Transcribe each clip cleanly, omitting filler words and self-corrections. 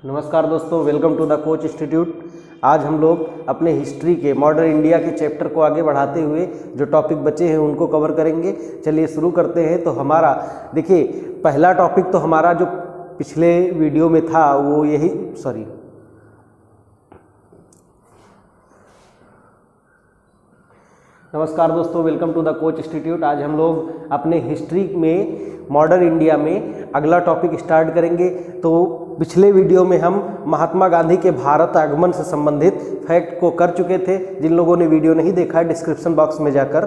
नमस्कार दोस्तों, welcome to the coach institute. आज हम लोग अपने हिस्ट्री के मॉडर्न इंडिया के चैप्टर को आगे बढ़ाते हुए जो टॉपिक बचे हैं उनको कवर करेंगे। चलिए शुरू करते हैं। तो हमारा देखिए पहला टॉपिक तो हमारा जो पिछले वीडियो में था वो यही नमस्कार दोस्तों, welcome to the coach institute. आज हम लोग अपने हिस्ट्री में मॉडर्न इंडिया में अगला टॉपिक स्टार्ट करेंगे। तो पिछले वीडियो में हम महात्मा गांधी के भारत आगमन से संबंधित फैक्ट को कर चुके थे। जिन लोगों ने वीडियो नहीं देखा है, डिस्क्रिप्शन बॉक्स में जाकर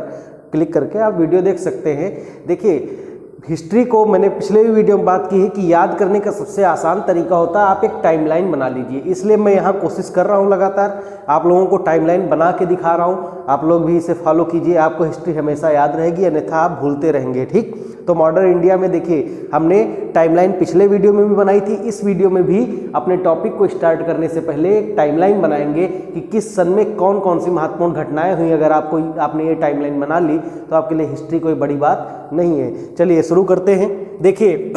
क्लिक करके आप वीडियो देख सकते हैं। देखिए हिस्ट्री को मैंने पिछले वीडियो में बात की है कि याद करने का सबसे आसान तरीका होता है आप एक टाइमलाइन बना लीजिए। इसलिए मैं यहाँ कोशिश कर रहा हूँ लगातार आप लोगों को टाइमलाइन बना के दिखा रहा हूँ। आप लोग भी इसे फॉलो कीजिए, आपको हिस्ट्री हमेशा याद रहेगी, अन्यथा आप भूलते रहेंगे। ठीक, तो मॉडर्न इंडिया में देखिए हमने टाइमलाइन पिछले वीडियो में भी बनाई थी। इस वीडियो में भी अपने टॉपिक को स्टार्ट करने से पहले एक टाइमलाइन बनाएंगे कि किस सन में कौन कौन सी महत्वपूर्ण घटनाएं हुई। अगर आपने ये टाइमलाइन बना ली तो आपके लिए हिस्ट्री कोई बड़ी बात नहीं है। चलिए शुरू करते हैं। देखिए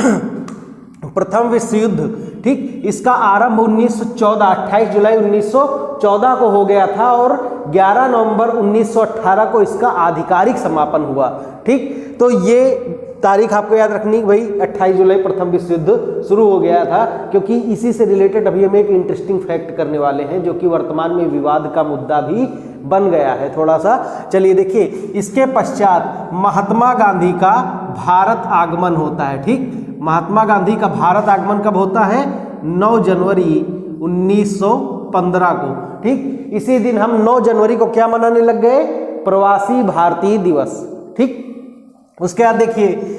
प्रथम विश्व युद्ध, ठीक, इसका आरंभ 1914 28 जुलाई 1914 को हो गया था और 11 नवंबर 1918 को इसका आधिकारिक समापन हुआ। ठीक, तो ये तारीख आपको याद रखनी भाई, 28 जुलाई प्रथम विश्व युद्ध शुरू हो गया था, क्योंकि इसी से रिलेटेड अभी हम एक इंटरेस्टिंग फैक्ट करने वाले हैं जो कि वर्तमान में विवाद का मुद्दा भी बन गया है थोड़ा सा। चलिए देखिए, इसके पश्चात महात्मा गांधी का भारत आगमन होता है। ठीक, महात्मा गांधी का भारत आगमन कब होता है? 9 जनवरी 1915 को। ठीक, इसी दिन हम 9 जनवरी को क्या मनाने लग गए? प्रवासी भारतीय दिवस। ठीक, उसके बाद देखिए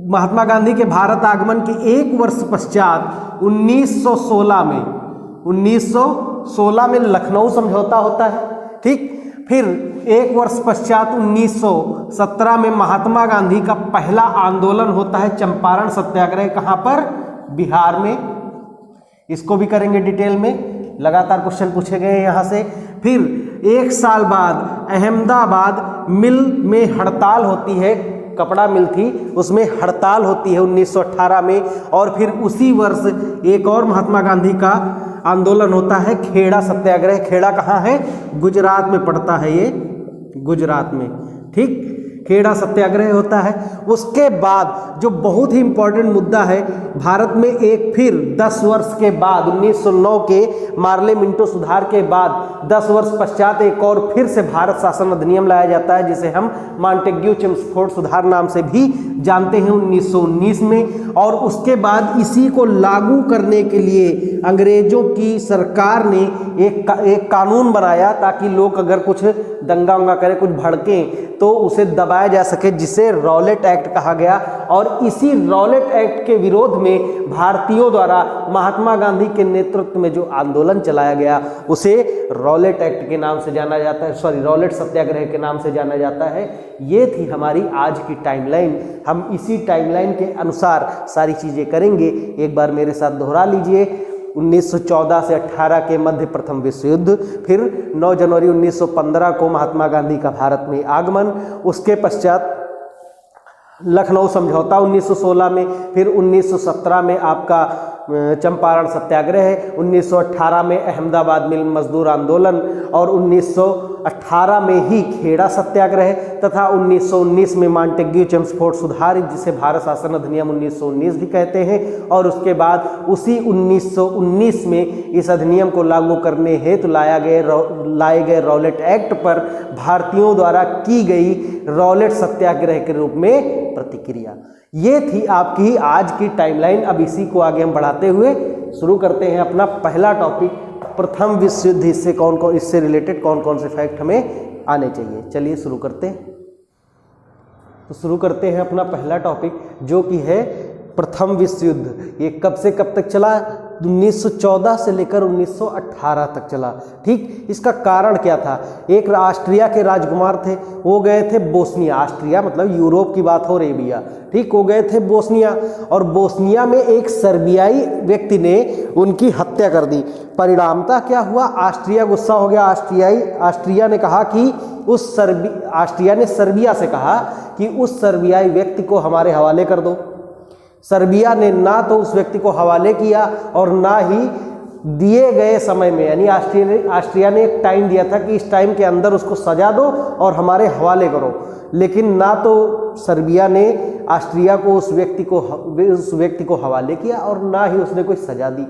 महात्मा गांधी के भारत आगमन के एक वर्ष पश्चात 1916 में लखनऊ समझौता होता है। ठीक, फिर एक वर्ष पश्चात 1917 में महात्मा गांधी का पहला आंदोलन होता है चंपारण सत्याग्रह। कहाँ पर? बिहार में। इसको भी करेंगे डिटेल में, लगातार क्वेश्चन पूछे गए यहाँ से। फिर एक साल बाद अहमदाबाद मिल में हड़ताल होती है, कपड़ा मिल थी उसमें हड़ताल होती है 1918 में। और फिर उसी वर्ष एक और महात्मा गांधी का आंदोलन होता है खेड़ा सत्याग्रह। खेड़ा कहाँ है? गुजरात में पड़ता है ये, गुजरात में। ठीक, खेड़ा सत्याग्रह होता है। उसके बाद जो बहुत ही इंपॉर्टेंट मुद्दा है, भारत में एक फिर 10 वर्ष के बाद 1909 के मार्ले मिंटो सुधार के बाद 10 वर्ष पश्चात एक और फिर से भारत शासन अधिनियम लाया जाता है, जिसे हम मॉन्टेग्यू चेम्सफोर्ड सुधार नाम से भी जानते हैं 1919 में। और उसके बाद इसी को लागू करने के लिए अंग्रेजों की सरकार ने एक कानून बनाया ताकि लोग अगर कुछ दंगा उंगा करें, कुछ भड़कें, तो उसे दबाया जा सके, जिसे रॉलेट एक्ट कहा गया। और इसी रॉलेट एक्ट के विरोध में भारतीयों द्वारा महात्मा गांधी के नेतृत्व में जो आंदोलन चलाया गया उसे रॉलेट एक्ट के नाम से जाना जाता है, रॉलेट सत्याग्रह के नाम से जाना जाता है। ये थी हमारी आज की टाइमलाइन। हम इसी टाइमलाइन के अनुसार सारी चीज़ें करेंगे। एक बार मेरे साथ दोहरा लीजिए। 1914 से 18 के मध्य प्रथम विश्व युद्ध, फिर 9 जनवरी 1915 को महात्मा गांधी का भारत में आगमन, उसके पश्चात लखनऊ समझौता 1916 में, फिर 1917 में आपका चंपारण सत्याग्रह, 1918 में अहमदाबाद मिल मजदूर आंदोलन और 1918 में ही खेड़ा सत्याग्रह तथा 1919 में मॉन्टेग्यू चेम्सफोर्ड सुधार, जिसे भारत शासन अधिनियम 1919 भी कहते हैं। और उसके बाद उसी 1919 में इस अधिनियम को लागू करने हेतु लाए गए रॉलेट एक्ट पर भारतीयों द्वारा की गई रॉलेट सत्याग्रह के रूप में प्रतिक्रिया। ये थी आपकी आज की टाइमलाइन। अब इसी को आगे हम बढ़ाते हुए शुरू करते हैं अपना पहला टॉपिक, प्रथम विश्व युद्ध। इससे रिलेटेड कौन कौन से फैक्ट हमें आने चाहिए। चलिए शुरू करते हैं। तो शुरू करते हैं अपना पहला टॉपिक जो कि है प्रथम विश्व युद्ध। ये कब से कब तक चला? 1914 से लेकर 1918 तक चला। ठीक, इसका कारण क्या था? एक ऑस्ट्रिया के राजकुमार थे, वो गए थे बोस्निया। ऑस्ट्रिया मतलब यूरोप की बात हो रही भैया। ठीक, वो गए थे बोस्निया और बोस्निया में एक सर्बियाई व्यक्ति ने उनकी हत्या कर दी। परिणामतः क्या हुआ? ऑस्ट्रिया गुस्सा हो गया। ऑस्ट्रिया ने कहा कि ऑस्ट्रिया ने सर्बिया से कहा कि उस सर्बियाई व्यक्ति को हमारे हवाले कर दो। सर्बिया ने ना तो उस व्यक्ति को हवाले किया और ना ही दिए गए समय में, यानी ऑस्ट्रिया ने एक टाइम दिया था कि इस टाइम के अंदर उसको सजा दो और हमारे हवाले करो, लेकिन ना तो सर्बिया ने ऑस्ट्रिया को उस व्यक्ति को हवाले किया और ना ही उसने कोई सजा दी।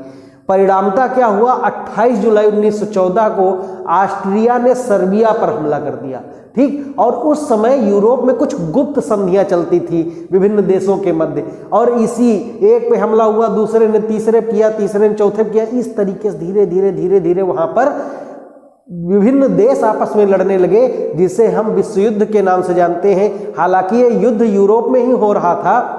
परिणामता क्या हुआ, 28 जुलाई 1914 को ऑस्ट्रिया ने सर्बिया पर हमला कर दिया, ठीक। और उस समय यूरोप में कुछ गुप्त संधियां चलती थी विभिन्न देशों के मध्य, और इसी एक पे हमला हुआ, दूसरे ने तीसरे किया, तीसरे ने चौथे किया, इस तरीके से धीरे धीरे वहां पर विभिन्न देश आपस में लड़ने लगे, जिसे हम विश्व युद्ध के नाम से जानते हैं। हालांकि ये युद्ध यूरोप में ही हो रहा था,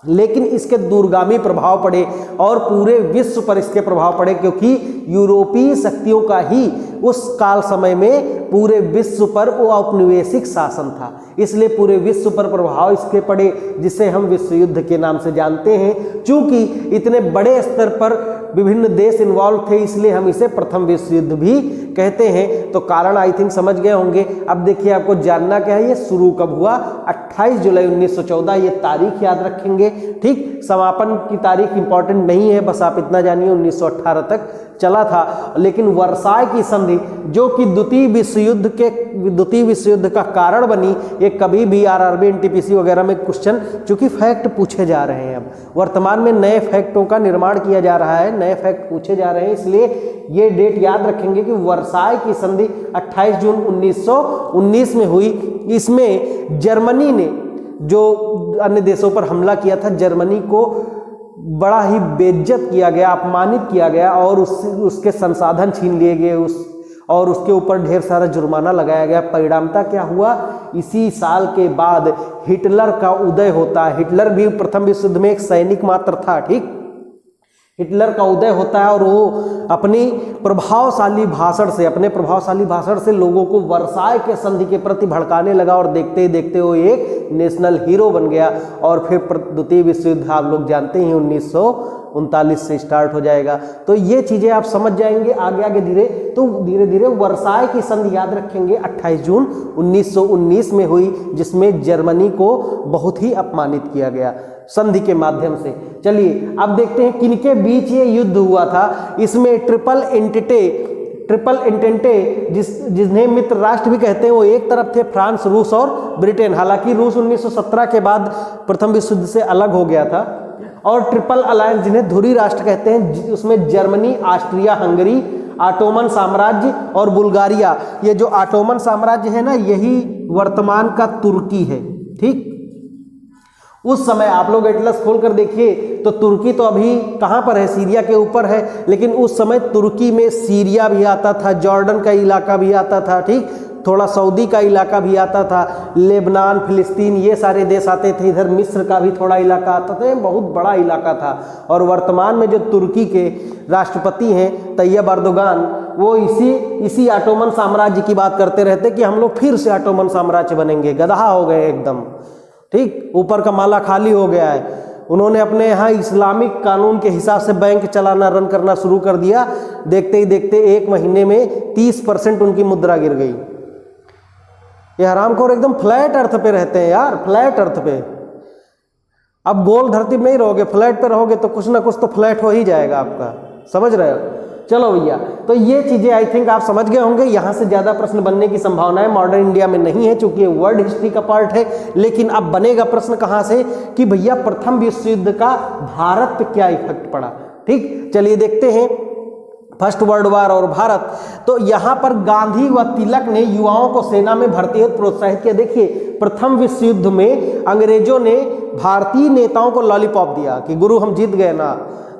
लेकिन इसके दूरगामी प्रभाव पड़े और पूरे विश्व पर इसके प्रभाव पड़े, क्योंकि यूरोपीय शक्तियों का ही उस काल समय में पूरे विश्व पर वो औपनिवेशिक शासन था, इसलिए पूरे विश्व पर प्रभाव इसके पड़े, जिसे हम विश्व युद्ध के नाम से जानते हैं। चूंकि इतने बड़े स्तर पर विभिन्न देश इन्वॉल्व थे, इसलिए हम इसे प्रथम विश्व युद्ध भी कहते हैं। तो कारण आई थिंक समझ गए होंगे। अब देखिए, आपको जानना क्या है, ये शुरू कब हुआ, 28 जुलाई 1914, ये तारीख याद रखेंगे, ठीक। समापन की तारीख इंपॉर्टेंट नहीं है, बस आप इतना जानिए 1918 तक चला था। लेकिन वर्साय की संधि, जो कि द्वितीय विश्व युद्ध का कारण बनी, ये कभी भी आरआरबी एनटीपीसी वगैरह में क्वेश्चन, चूंकि फैक्ट पूछे जा रहे हैं, अब वर्तमान में नए फैक्टों का निर्माण किया जा रहा है, नए फैक्ट पूछे जा रहे हैं, इसलिए ये डेट याद रखेंगे कि वर्साय की संधि 28 जून 1919 में हुई। इसमें जर्मनी ने जो अन्य देशों पर हमला किया था, जर्मनी को बड़ा ही बेइज्जत किया गया, अपमानित किया गया और उसके संसाधन छीन लिए गए, और उसके ऊपर ढेर सारा जुर्माना लगाया गया। परिणामता क्या हुआ, इसी साल के बाद हिटलर का उदय होता है। हिटलर भी प्रथम विश्व युद्ध में एक सैनिक मात्र था, ठीक। हिटलर का उदय होता है और वो अपने प्रभावशाली भाषण से लोगों को वर्साय के संधि के प्रति भड़काने लगा, और देखते ही देखते वो एक नेशनल हीरो बन गया। और फिर द्वितीय विश्व युद्ध आप लोग जानते हैं 1939 से स्टार्ट हो जाएगा। तो ये चीज़ें आप समझ जाएंगे आगे धीरे धीरे वर्साय की संधि याद रखेंगे 28 जून 1919 में हुई, जिसमें जर्मनी को बहुत ही अपमानित किया गया संधि के माध्यम से। चलिए अब देखते हैं किनके बीच ये युद्ध हुआ था। इसमें ट्रिपल एंटेंटे जिन्हें मित्र राष्ट्र भी कहते हैं, वो एक तरफ थे फ्रांस, रूस और ब्रिटेन। हालांकि रूस 1917 के बाद प्रथम विश्व युद्ध से अलग हो गया था। और ट्रिपल अलायंस जिन्हें धुरी राष्ट्र कहते हैं, उसमें जर्मनी, ऑस्ट्रिया हंगरी, ऑटोमन साम्राज्य और बुल्गारिया। ये जो ऑटोमन साम्राज्य है ना, यही वर्तमान का तुर्की है, ठीक। उस समय आप लोग एटलस खोल कर देखिए तो तुर्की तो अभी कहाँ पर है, सीरिया के ऊपर है, लेकिन उस समय तुर्की में सीरिया भी आता था, जॉर्डन का इलाका भी आता था, ठीक। थोड़ा सऊदी का इलाका भी आता था, लेबनान, फिलिस्तीन, ये सारे देश आते थे। इधर मिस्र का भी थोड़ा इलाका आता था, बहुत बड़ा इलाका था। और वर्तमान में जो तुर्की के राष्ट्रपति हैं तैयब अर्दोगान, वो इसी ऑटोमन साम्राज्य की बात करते रहते कि हम लोग फिर से ऑटोमन साम्राज्य बनेंगे। गधा हो गए एकदम, ठीक। ऊपर का माला खाली हो गया है। उन्होंने अपने यहाँ इस्लामिक कानून के हिसाब से बैंक चलाना, रन करना शुरू कर दिया। देखते ही देखते 1 महीने में 30% उनकी मुद्रा गिर गई। ये हरामखोर एकदम फ्लैट अर्थ पे रहते हैं यार, फ्लैट अर्थ पे। अब गोल धरती में नहीं रहोगे, फ्लैट पे रहोगे तो कुछ ना कुछ तो फ्लैट हो ही जाएगा आपका, समझ रहे हो। चलो भैया, तो ये चीज़ें आई थिंक आप समझ गए होंगे। यहाँ से ज़्यादा प्रश्न बनने की संभावना है मॉडर्न इंडिया में नहीं है, चूंकि वर्ल्ड हिस्ट्री का पार्ट है। लेकिन अब बनेगा प्रश्न कहाँ से कि भैया प्रथम विश्व युद्ध का भारत पे क्या इफेक्ट पड़ा, ठीक। चलिए देखते हैं फर्स्ट वर्ल्ड वार और भारत। तो यहाँ पर गांधी व तिलक ने युवाओं को सेना में भर्ती हेतु प्रोत्साहित किया। देखिए, प्रथम विश्व युद्ध में अंग्रेजों ने भारतीय नेताओं को लॉलीपॉप दिया कि गुरु हम जीत गए ना,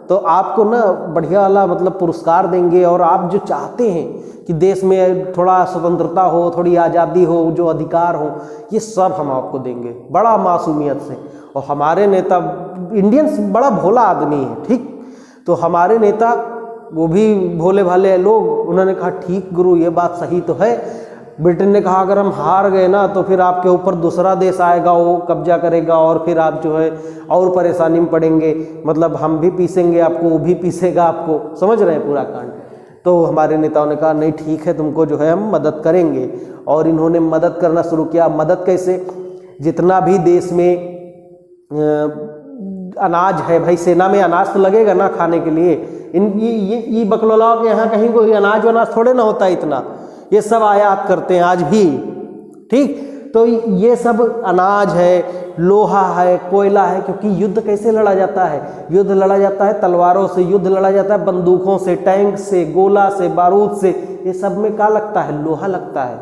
तो आपको ना बढ़िया वाला मतलब पुरस्कार देंगे, और आप जो चाहते हैं कि देश में थोड़ा स्वतंत्रता हो, थोड़ी आज़ादी हो, जो अधिकार हो, ये सब हम आपको देंगे बड़ा मासूमियत से। और हमारे नेता इंडियंस बड़ा भोला आदमी है, ठीक। तो हमारे नेता वो भी भोले भाले लोग, उन्होंने कहा ठीक गुरु ये बात सही तो है। ब्रिटेन ने कहा अगर हम हार गए ना तो फिर आपके ऊपर दूसरा देश आएगा, वो कब्जा करेगा, और फिर आप जो है और परेशानी में पड़ेंगे, मतलब हम भी पीसेंगे आपको, वो भी पीसेगा आपको, समझ रहे हैं पूरा कांड। तो हमारे नेताओं ने कहा नहीं ठीक है, तुमको जो है हम मदद करेंगे, और इन्होंने मदद करना शुरू किया। मदद कैसे, जितना भी देश में अनाज है, भाई सेना में अनाज तो लगेगा ना खाने के लिए। ये बकलोलाओं के यहाँ कहीं कोई अनाज वनाज थोड़े ना होता है इतना, ये सब आयात करते हैं आज भी। ठीक, तो ये सब अनाज है, लोहा है, कोयला है, क्योंकि युद्ध कैसे लड़ा जाता है? युद्ध लड़ा जाता है तलवारों से, युद्ध लड़ा जाता है बंदूकों से, टैंक से, गोला से, बारूद से। ये सब में क्या लगता है? लोहा लगता है।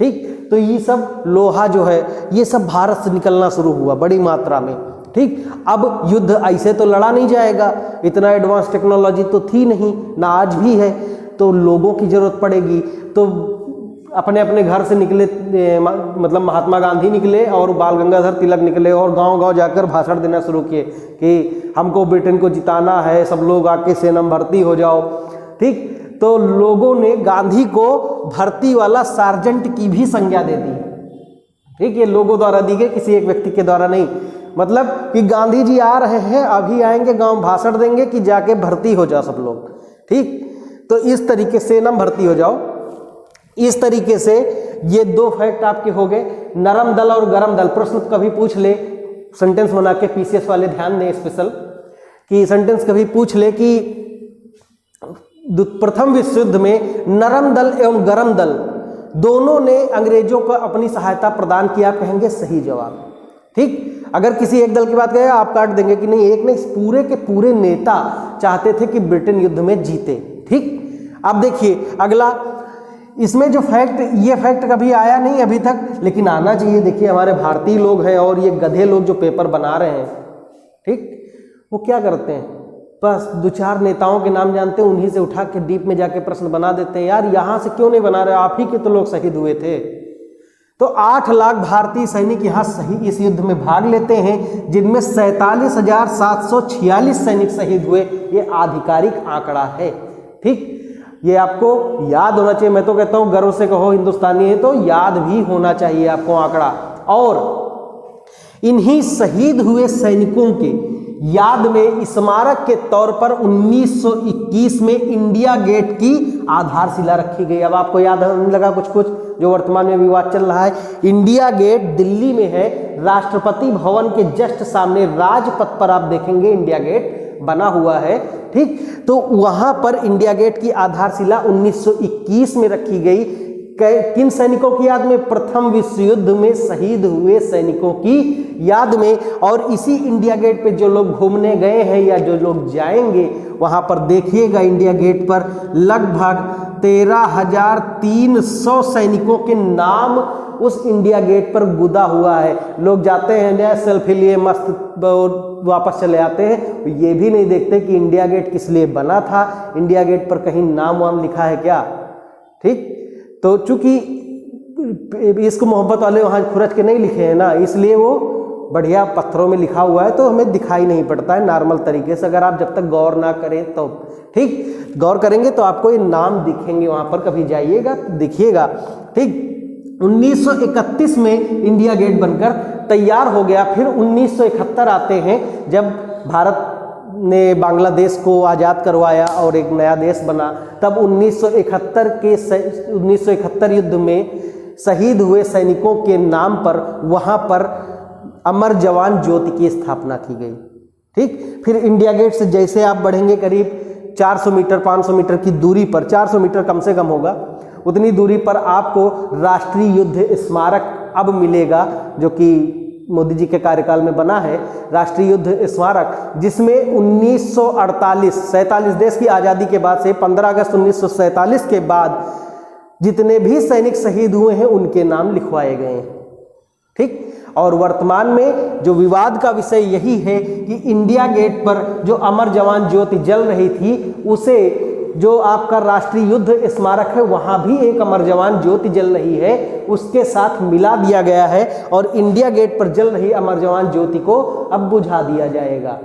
ठीक, तो ये सब लोहा जो है ये सब भारत से निकलना शुरू हुआ बड़ी मात्रा में। ठीक, अब युद्ध ऐसे तो लड़ा नहीं जाएगा, इतना एडवांस टेक्नोलॉजी तो थी नहीं ना, आज भी है। तो लोगों की जरूरत पड़ेगी, तो अपने अपने घर से निकले, मतलब महात्मा गांधी निकले और बाल गंगाधर तिलक निकले और गांव-गांव जाकर भाषण देना शुरू किए कि हमको ब्रिटेन को जिताना है, सब लोग आके सेना में भर्ती हो जाओ। ठीक, तो लोगों ने गांधी को भर्ती वाला सार्जेंट की भी संज्ञा दे दी। ठीक, ये लोगों द्वारा दी गई, किसी एक व्यक्ति के द्वारा नहीं। मतलब कि गांधी जी आ रहे हैं, अभी आएंगे, गांव भाषण देंगे कि जाके भर्ती हो जाओ सब लोग। ठीक, तो इस तरीके से सेना में भर्ती हो जाओ। इस तरीके से ये दो फैक्ट आपके हो गए, नरम दल और गरम दल। प्रश्न कभी पूछ ले, सेंटेंस बना के, पीसीएस वाले ध्यान दें स्पेशल, कि सेंटेंस कभी पूछ ले कि प्रथम विश्व युद्ध में नरम दल एवं गरम दल दोनों ने अंग्रेजों को अपनी सहायता प्रदान किया, कहेंगे सही जवाब। ठीक, अगर किसी एक दल की बात करें आप काट देंगे कि नहीं, एक नहीं, पूरे के पूरे नेता चाहते थे कि ब्रिटेन युद्ध में जीते। ठीक, अब देखिए अगला, इसमें जो फैक्ट, ये फैक्ट कभी आया नहीं अभी तक, लेकिन आना चाहिए। देखिए हमारे भारतीय लोग हैं और ये गधे लोग जो पेपर बना रहे हैं, ठीक, वो क्या करते हैं, बस दो चार नेताओं के नाम जानते हैं, उन्हीं से उठा के डीप में जाके प्रश्न बना देते हैं। यार यहाँ से क्यों नहीं बना रहे, आप ही के तो लोग शहीद हुए थे। तो 8 लाख भारतीय सैनिक यहाँ सही इस युद्ध में भाग लेते हैं, जिनमें 47,746 सैनिक शहीद हुए। ये आधिकारिक आंकड़ा है। ठीक, ये आपको याद होना चाहिए। मैं तो कहता हूँ गर्व से कहो हिंदुस्तानी है तो याद भी होना चाहिए आपको आंकड़ा। और इन्हीं शहीद हुए सैनिकों के याद में स्मारक के तौर पर 1921 में इंडिया गेट की आधारशिला रखी गई। अब आपको याद होने लगा कुछ कुछ जो वर्तमान में विवाद चल रहा है। इंडिया गेट दिल्ली में है, राष्ट्रपति भवन के जस्ट सामने राजपथ पर आप देखेंगे इंडिया गेट बना हुआ है। ठीक, तो वहां पर इंडिया गेट की आधारशिला 1921 में रखी गई। किन सैनिकों की याद में? प्रथम विश्व युद्ध में शहीद हुए सैनिकों की याद में। और इसी इंडिया गेट पे जो लोग घूमने गए हैं या जो लोग जाएंगे वहां पर देखिएगा, इंडिया गेट पर लगभग 13,300 सैनिकों के नाम उस इंडिया गेट पर गुदा हुआ है। लोग जाते हैं, सेल्फी लिए मस्त वापस चले आते हैं, ये भी नहीं देखते कि इंडिया गेट किस लिए बना था, इंडिया गेट पर कहीं नाम वाम लिखा है क्या। ठीक, तो चूंकि इसको मोहब्बत वाले वहाँ खुरच के नहीं लिखे हैं ना, इसलिए वो बढ़िया पत्थरों में लिखा हुआ है, तो हमें दिखाई नहीं पड़ता है नॉर्मल तरीके से, अगर आप जब तक गौर ना करें तो। ठीक, गौर करेंगे तो आपको ये नाम दिखेंगे, वहाँ पर कभी जाइएगा तो दिखिएगा। ठीक, 1931 में इंडिया गेट बनकर तैयार हो गया। फिर 1971 आते हैं जब भारत ने बांग्लादेश को आज़ाद करवाया और एक नया देश बना। तब 1971 युद्ध में शहीद हुए सैनिकों के नाम पर वहाँ पर अमर जवान ज्योति की स्थापना की गई। ठीक, फिर इंडिया गेट से जैसे आप बढ़ेंगे करीब 400 मीटर 500 मीटर की दूरी पर, 400 मीटर कम से कम होगा, उतनी दूरी पर आपको राष्ट्रीय युद्ध स्मारक अब मिलेगा, जो कि मोदी जी के कार्यकाल में बना है राष्ट्रीय युद्ध स्मारक, जिसमें 1947 देश की आज़ादी के बाद से 15 अगस्त 1947 के बाद जितने भी सैनिक शहीद हुए हैं उनके नाम लिखवाए गए हैं। ठीक, और वर्तमान में जो विवाद का विषय यही है कि इंडिया गेट पर जो अमर जवान ज्योति जल रही थी, उसे जो आपका राष्ट्रीय युद्ध स्मारक है वहां भी एक अमर जवान ज्योति जल रही है, उसके साथ मिला दिया गया है और इंडिया गेट पर जल रही अमर जवान ज्योति को अब बुझा दिया जाएगा।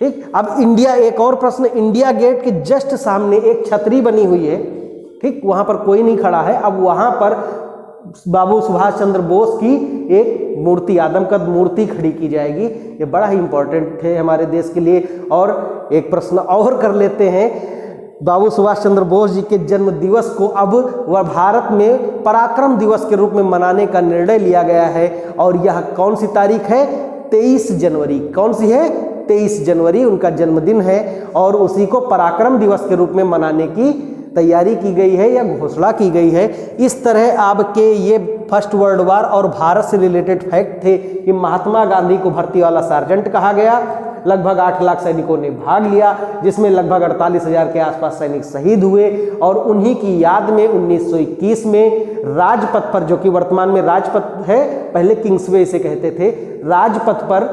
ठीक, अब इंडिया, एक और प्रश्न, इंडिया गेट के जस्ट सामने एक छतरी बनी हुई है। ठीक, वहां पर कोई नहीं खड़ा है, अब वहां पर बाबू सुभाष चंद्र बोस की एक मूर्ति, आदमकद मूर्ति खड़ी की जाएगी। ये बड़ा ही इंपॉर्टेंट है हमारे देश के लिए। और एक प्रश्न और कर लेते हैं, बाबू सुभाष चंद्र बोस जी के जन्म दिवस को अब वह भारत में पराक्रम दिवस के रूप में मनाने का निर्णय लिया गया है। और यह कौन सी तारीख है? 23 जनवरी। कौन सी है? 23 जनवरी उनका जन्मदिन है और उसी को पराक्रम दिवस के रूप में मनाने की तैयारी की गई है या घोषणा की गई है। इस तरह आपके ये फर्स्ट वर्ल्ड वार और भारत से रिलेटेड फैक्ट थे कि महात्मा गांधी को भर्ती वाला सार्जेंट कहा गया। लगभग 8 लाख सैनिकों ने भाग लिया, जिसमें लगभग 48,000 के आसपास सैनिक शहीद हुए और उन्हीं की याद में 1921 में राजपथ पर, जो कि वर्तमान में राजपथ है, पहले किंग्सवे इसे कहते थे, राजपथ पर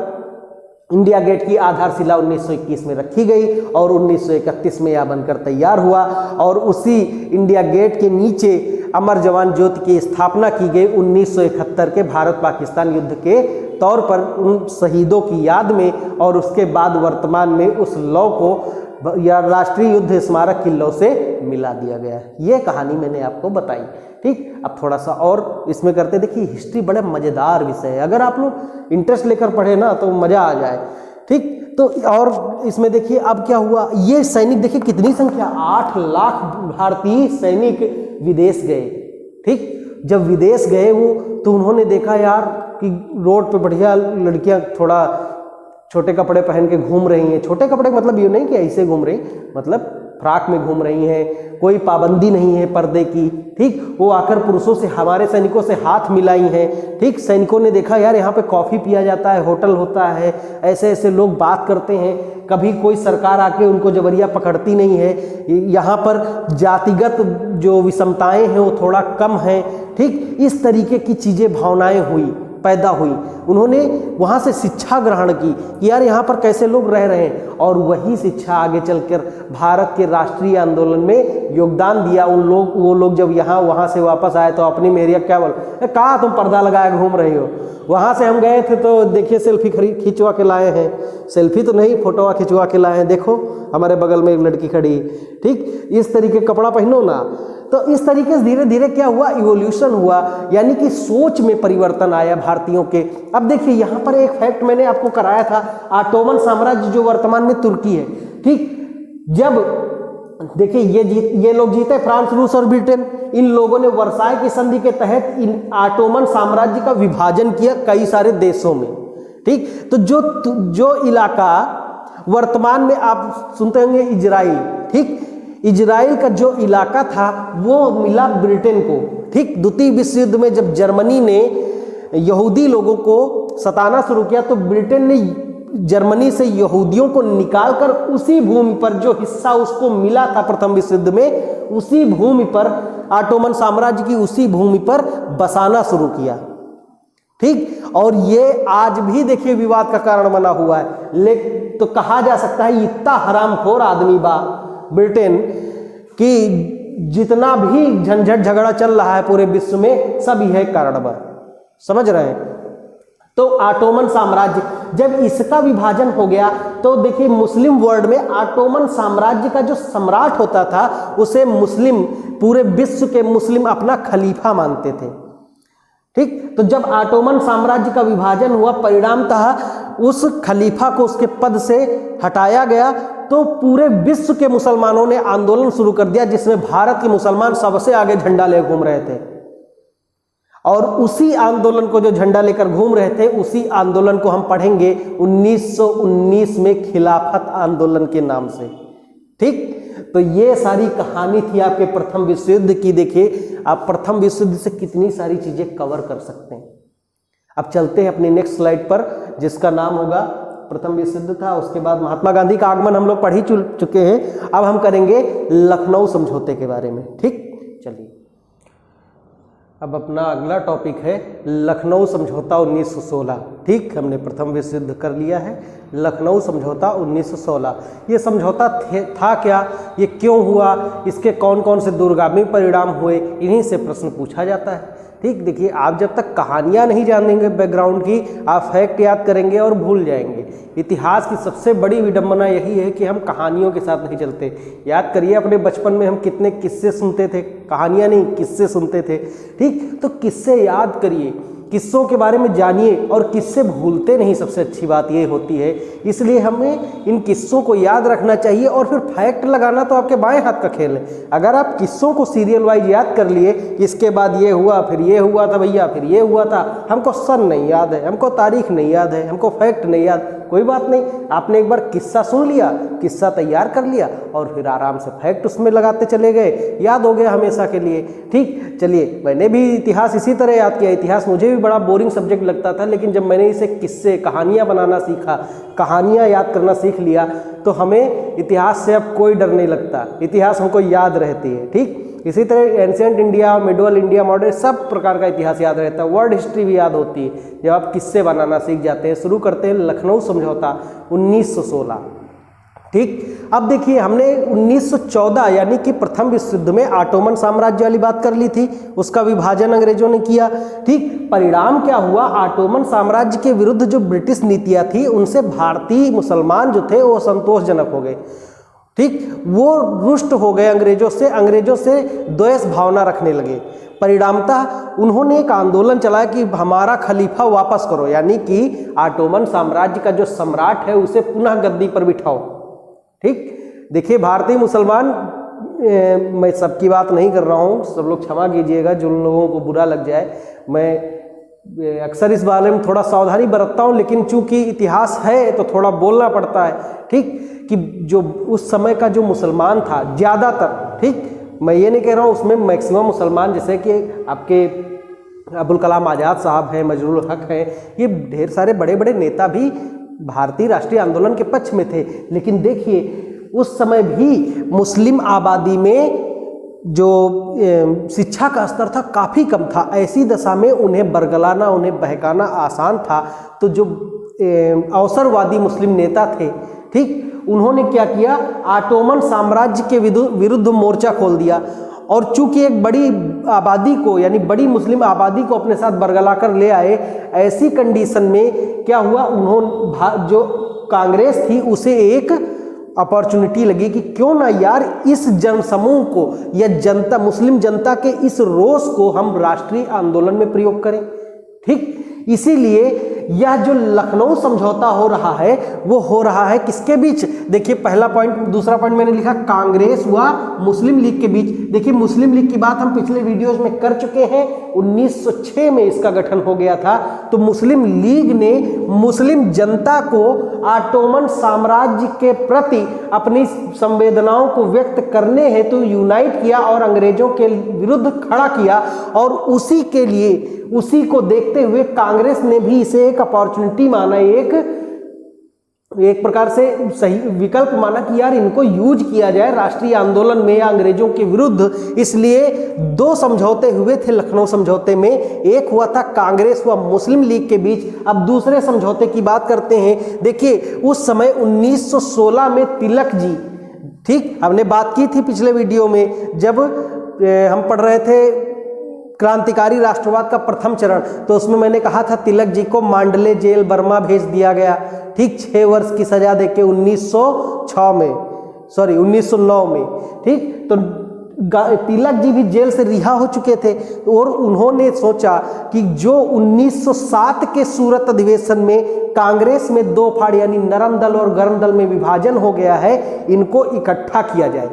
इंडिया गेट की आधारशिला 1921 में रखी गई और 1931 में यह बनकर तैयार हुआ और उसी इंडिया गेट के नीचे अमर जवान ज्योति की स्थापना की गई 1971 के भारत पाकिस्तान युद्ध के तौर पर उन शहीदों की याद में। और उसके बाद वर्तमान में उस लौ को या राष्ट्रीय युद्ध स्मारक की लौ से मिला दिया गया है। ये कहानी मैंने आपको बताई। ठीक, अब थोड़ा सा और इसमें करते। देखिए हिस्ट्री बड़ा मज़ेदार विषय है, अगर आप लोग इंटरेस्ट लेकर पढ़े ना तो मज़ा आ जाए। ठीक, तो और इसमें देखिए अब क्या हुआ, ये सैनिक देखिए कितनी संख्या, 8 लाख भारतीय सैनिक विदेश गए। ठीक, जब विदेश गए वो तो उन्होंने देखा यार कि रोड पे बढ़िया लड़कियां थोड़ा छोटे कपड़े पहन के घूम रही हैं। छोटे कपड़े मतलब ये नहीं कि ऐसे घूम रही, मतलब फ्राक में घूम रही हैं, कोई पाबंदी नहीं है पर्दे की। ठीक, वो आकर पुरुषों से, हमारे सैनिकों से हाथ मिलाई हैं। ठीक, सैनिकों ने देखा यार यहाँ पे कॉफ़ी पिया जाता है, होटल होता है, ऐसे ऐसे लोग बात करते हैं, कभी कोई सरकार आके उनको जबरिया पकड़ती नहीं है, यहाँ पर जातिगत जो विषमताएं हैं वो थोड़ा कम हैं। ठीक, इस तरीके की चीज़ें, भावनाएं हुई, पैदा हुई। उन्होंने वहाँ से शिक्षा ग्रहण की कि यार यहाँ पर कैसे लोग रह रहे हैं, और वही शिक्षा आगे चलकर भारत के राष्ट्रीय आंदोलन में योगदान दिया। वो लोग जब वहाँ से वापस आए तो अपनी मेरिया क्या बोल, कहाँ तुम पर्दा लगाए घूम रही हो, वहाँ से हम गए थे तो देखिए सेल्फी खिंचवा के लाए हैं, सेल्फी तो नहीं फोटो खिंचवा के लाए हैं, देखो हमारे बगल में एक लड़की खड़ी। ठीक, इस तरीके कपड़ा पहनो ना। तो इस तरीके से धीरे धीरे क्या हुआ, इवोल्यूशन हुआ, यानी कि सोच में परिवर्तन आया भारतीयों के। अब देखिए यहाँ पर एक फैक्ट मैंने आपको कराया था, ऑटोमन साम्राज्य जो वर्तमान में तुर्की है। ठीक, जब देखिए ये लोग जीते, फ्रांस, रूस और ब्रिटेन, इन लोगों ने वर्साई की संधि के तहत इन ऑटोमन साम्राज्य का विभाजन किया कई सारे देशों में। ठीक, तो जो इलाका वर्तमान में आप सुनते होंगे इजराइल, ठीक, इजराइल का जो इलाका था वो मिला ब्रिटेन को। ठीक, द्वितीय विश्व युद्ध में जब जर्मनी ने यहूदी लोगों को सताना शुरू किया तो ब्रिटेन ने जर्मनी से यहूदियों को निकालकर उसी भूमि पर, जो हिस्सा उसको मिला था प्रथम विश्व युद्ध में, उसी भूमि पर, ऑटोमन साम्राज्य की उसी भूमि पर बसाना शुरू किया। ठीक, और ये आज भी देखिए विवाद का कारण बना हुआ है। लेकिन तो कहा जा सकता है इतना हरामखोर आदमी बा ब्रिटेन कि जितना भी झंझट झगड़ा चल रहा है पूरे विश्व में, सब यह कारण बा। समझ रहे हैं? तो ऑटोमन साम्राज्य जब इसका विभाजन हो गया तो देखिए मुस्लिम वर्ल्ड में ऑटोमन साम्राज्य का जो सम्राट होता था उसे मुस्लिम, पूरे विश्व के मुस्लिम अपना खलीफा मानते थे। ठीक, तो जब ऑटोमन साम्राज्य का विभाजन हुआ, परिणामतः उस खलीफा को उसके पद से हटाया गया, तो पूरे विश्व के मुसलमानों ने आंदोलन शुरू कर दिया, जिसमें भारत के मुसलमान सबसे आगे झंडा ले घूम रहे थे। और उसी आंदोलन को, जो झंडा लेकर घूम रहे थे, उसी आंदोलन को हम पढ़ेंगे 1919 में खिलाफत आंदोलन के नाम से। ठीक, तो ये सारी कहानी थी आपके प्रथम विश्व युद्ध की। देखिए आप प्रथम विश्व युद्ध से कितनी सारी चीजें कवर कर सकते हैं। अब चलते हैं अपनी नेक्स्ट स्लाइड पर, जिसका नाम होगा प्रथम विश्व युद्ध था, उसके बाद महात्मा गांधी का आगमन हम लोग पढ़ ही चुके हैं। अब हम करेंगे लखनऊ समझौते के बारे में। ठीक, चलिए अब अपना अगला टॉपिक है लखनऊ समझौता 1916। ठीक, हमने प्रथम विश्व युद्ध कर लिया है, लखनऊ समझौता 1916। ये समझौता था क्या, ये क्यों हुआ, इसके कौन कौन से दूरगामी परिणाम हुए, इन्हीं से प्रश्न पूछा जाता है। ठीक, देखिए आप जब तक कहानियाँ नहीं जानेंगे बैकग्राउंड की, आप फैक्ट याद करेंगे और भूल जाएंगे। इतिहास की सबसे बड़ी विडंबना यही है कि हम कहानियों के साथ नहीं चलते। याद करिए अपने बचपन में हम कितने किस्से सुनते थे, कहानियाँ नहीं किस्से सुनते थे। ठीक, तो किस्से याद करिए, किस्सों के बारे में जानिए, और किस्से भूलते नहीं, सबसे अच्छी बात ये होती है। इसलिए हमें इन किस्सों को याद रखना चाहिए, और फिर फैक्ट लगाना तो आपके बाएं हाथ का खेल है। अगर आप किस्सों को सीरियल वाइज याद कर लिए कि इसके बाद ये हुआ, फिर ये हुआ था भैया, फिर ये हुआ था, हमको सन नहीं याद है, हमको तारीख नहीं याद है, हमको फैक्ट नहीं याद, कोई बात नहीं, आपने एक बार किस्सा सुन लिया, किस्सा तैयार कर लिया और फिर आराम से फैक्ट उसमें लगाते चले गए, याद हो गया हमेशा के लिए। ठीक, चलिए, मैंने भी इतिहास इसी तरह याद किया। इतिहास मुझे भी बड़ा बोरिंग सब्जेक्ट लगता था, लेकिन जब मैंने इसे किस्से कहानियाँ बनाना सीखा, कहानियाँ याद करना सीख लिया, तो हमें इतिहास से अब कोई डर नहीं लगता, इतिहास हमको याद रहती है। ठीक, इसी तरह ancient India, medieval India, modern, सब प्रकार का इतिहास याद रहता है। वर्ल्ड हिस्ट्री भी याद होती है जब आप किस्से बनाना सीख जाते हैं। शुरू करते हैं लखनऊ समझौता 1916। ठीक, अब देखिए, हमने 1914 यानी कि प्रथम विश्व युद्ध में ऑटोमन साम्राज्य वाली बात कर ली थी, उसका विभाजन अंग्रेजों ने किया। ठीक, परिणाम क्या हुआ, ऑटोमन साम्राज्य के विरुद्ध जो ब्रिटिश नीतियां थी उनसे भारतीय मुसलमान जो थे वो संतोषजनक हो गए। ठीक, वो रुष्ट हो गए अंग्रेजों से द्वेष भावना रखने लगे। परिणामतः उन्होंने एक आंदोलन चलाया कि हमारा खलीफा वापस करो, यानी कि ऑटोमन साम्राज्य का जो सम्राट है उसे पुनः गद्दी पर बिठाओ। ठीक, देखिए, भारतीय मुसलमान, मैं सबकी बात नहीं कर रहा हूँ, सब लोग क्षमा कीजिएगा जो लोगों को बुरा लग जाए, मैं अक्सर इस बारे में थोड़ा सावधानी बरतता हूँ, लेकिन चूंकि इतिहास है तो थोड़ा बोलना पड़ता है। ठीक, कि जो उस समय का जो मुसलमान था ज़्यादातर, ठीक, मैं ये नहीं कह रहा हूँ उसमें मैक्सिमम मुसलमान, जैसे कि आपके अबुल कलाम आज़ाद साहब हैं, मजरूल हक हैं, ये ढेर सारे बड़े बड़े नेता भी भारतीय राष्ट्रीय आंदोलन के पक्ष में थे। लेकिन देखिए, उस समय भी मुस्लिम आबादी में जो शिक्षा का स्तर था काफ़ी कम था। ऐसी दशा में उन्हें बरगलाना, उन्हें बहकाना आसान था। तो जो अवसरवादी मुस्लिम नेता थे, ठीक, उन्होंने क्या किया, ऑटोमन साम्राज्य के विरुद्ध मोर्चा खोल दिया। और चूंकि एक बड़ी आबादी को, यानी बड़ी मुस्लिम आबादी को अपने साथ बरगला कर ले आए, ऐसी कंडीशन में क्या हुआ, उन्होंने जो कांग्रेस थी उसे एक अपॉर्चुनिटी लगी कि क्यों ना यार इस जनसमूह को या जनता, मुस्लिम जनता के इस रोष को हम राष्ट्रीय आंदोलन में प्रयोग करें। ठीक, इसीलिए यह जो लखनऊ समझौता हो रहा है वो हो रहा है किसके बीच, देखिए पहला पॉइंट, दूसरा पॉइंट मैंने लिखा कांग्रेस व मुस्लिम लीग के बीच। देखिए, मुस्लिम लीग की बात हम पिछले वीडियोस में कर चुके हैं, 1906 में इसका गठन हो गया था। तो मुस्लिम लीग ने मुस्लिम जनता को ऑटोमन साम्राज्य के प्रति अपनी संवेदनाओं को व्यक्त करने हेतु यूनाइट किया और अंग्रेजों के विरुद्ध खड़ा किया। और उसी के लिए, उसी को देखते हुए कांग्रेस ने भी इसे एक अपॉर्चुनिटी माना, एक प्रकार से सही विकल्प माना कि यार इनको यूज किया जाए राष्ट्रीय आंदोलन में या अंग्रेजों के विरुद्ध। इसलिए दो समझौते हुए थे लखनऊ समझौते में, एक हुआ था कांग्रेस व मुस्लिम लीग के बीच। अब दूसरे समझौते की बात करते हैं। देखिए, उस समय 1916 में तिलक जी, ठीक, हमने बात की थी पिछले वीडियो में जब हम पढ़ रहे थे क्रांतिकारी राष्ट्रवाद का प्रथम चरण, तो उसमें मैंने कहा था तिलक जी को मांडले जेल बर्मा भेज दिया गया। ठीक, 6 वर्ष की सजा देके 1906 में, सॉरी 1909 में। ठीक, तो तिलक जी भी जेल से रिहा हो चुके थे और उन्होंने सोचा कि जो 1907 के सूरत अधिवेशन में कांग्रेस में दो फाड़ यानी नरम दल और गर्म दल में विभाजन हो गया है, इनको इकट्ठा किया जाए।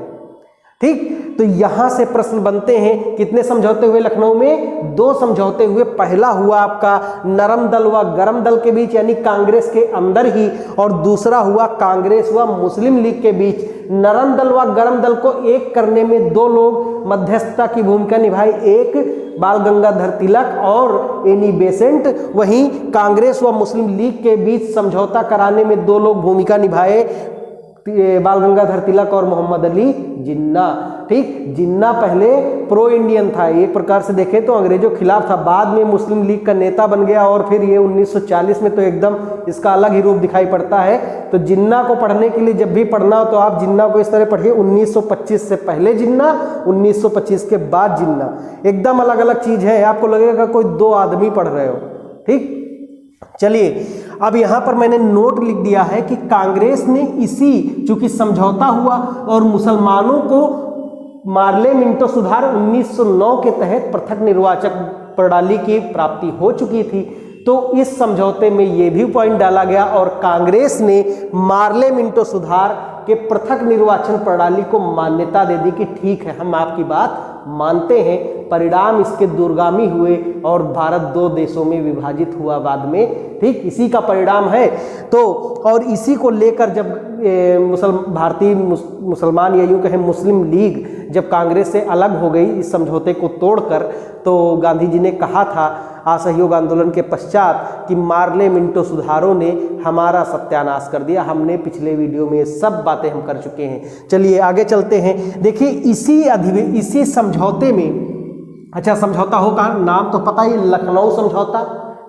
ठीक, तो यहां से प्रश्न बनते हैं, कितने समझौते हुए लखनऊ में? 2 समझौते हुए। पहला हुआ आपका नरम दल व गर्म दल के बीच यानी कांग्रेस के अंदर ही, और दूसरा हुआ कांग्रेस व मुस्लिम लीग के बीच। नरम दल व गर्म दल को एक करने में 2 लोग मध्यस्थता की भूमिका निभाई, एक बाल गंगाधर तिलक और एनी बेसेंट। वहीं कांग्रेस व मुस्लिम लीग के बीच समझौता कराने में 2 लोग भूमिका निभाए, बाल गंगाधर तिलक और मोहम्मद अली जिन्ना। ठीक, जिन्ना पहले प्रो इंडियन था, एक प्रकार से देखें तो अंग्रेजों के खिलाफ था, बाद में मुस्लिम लीग का नेता बन गया और फिर ये 1940 में तो एकदम इसका अलग ही रूप दिखाई पड़ता है। तो जिन्ना को पढ़ने के लिए जब भी पढ़ना हो तो आप जिन्ना को इस तरह पढ़िए, 1925 से पहले जिन्ना, 1925 के बाद जिन्ना, एकदम अलग अलग चीज है, आपको लगेगा कोई 2 आदमी पढ़ रहे हो। ठीक, चलिए अब यहां पर मैंने नोट लिख दिया है कि कांग्रेस ने इसी, चूंकि समझौता हुआ और मुसलमानों को मार्ले मिंटो सुधार 1909 के तहत पृथक निर्वाचक प्रणाली की प्राप्ति हो चुकी थी, तो इस समझौते में यह भी पॉइंट डाला गया और कांग्रेस ने मार्ले मिंटो सुधार के पृथक निर्वाचन प्रणाली को मान्यता दे दी कि ठीक है, हम आपकी बात मानते हैं। परिणाम इसके दूरगामी हुए और भारत दो देशों में विभाजित हुआ बाद में, ठीक, इसी का परिणाम है। तो और इसी को लेकर जब भारतीय मुसलमान या यूँ कहें मुस्लिम लीग जब कांग्रेस से अलग हो गई इस समझौते को तोड़कर, तो गांधी जी ने कहा था असहयोग आंदोलन के पश्चात कि मार्ले मिंटो सुधारो ने हमारा सत्यानाश कर दिया। हमने पिछले वीडियो में सब बातें हम कर चुके हैं। चलिए आगे चलते हैं। देखिए इसी समझौते में, अच्छा समझौता हो का नाम तो पता ही, लखनऊ समझौता,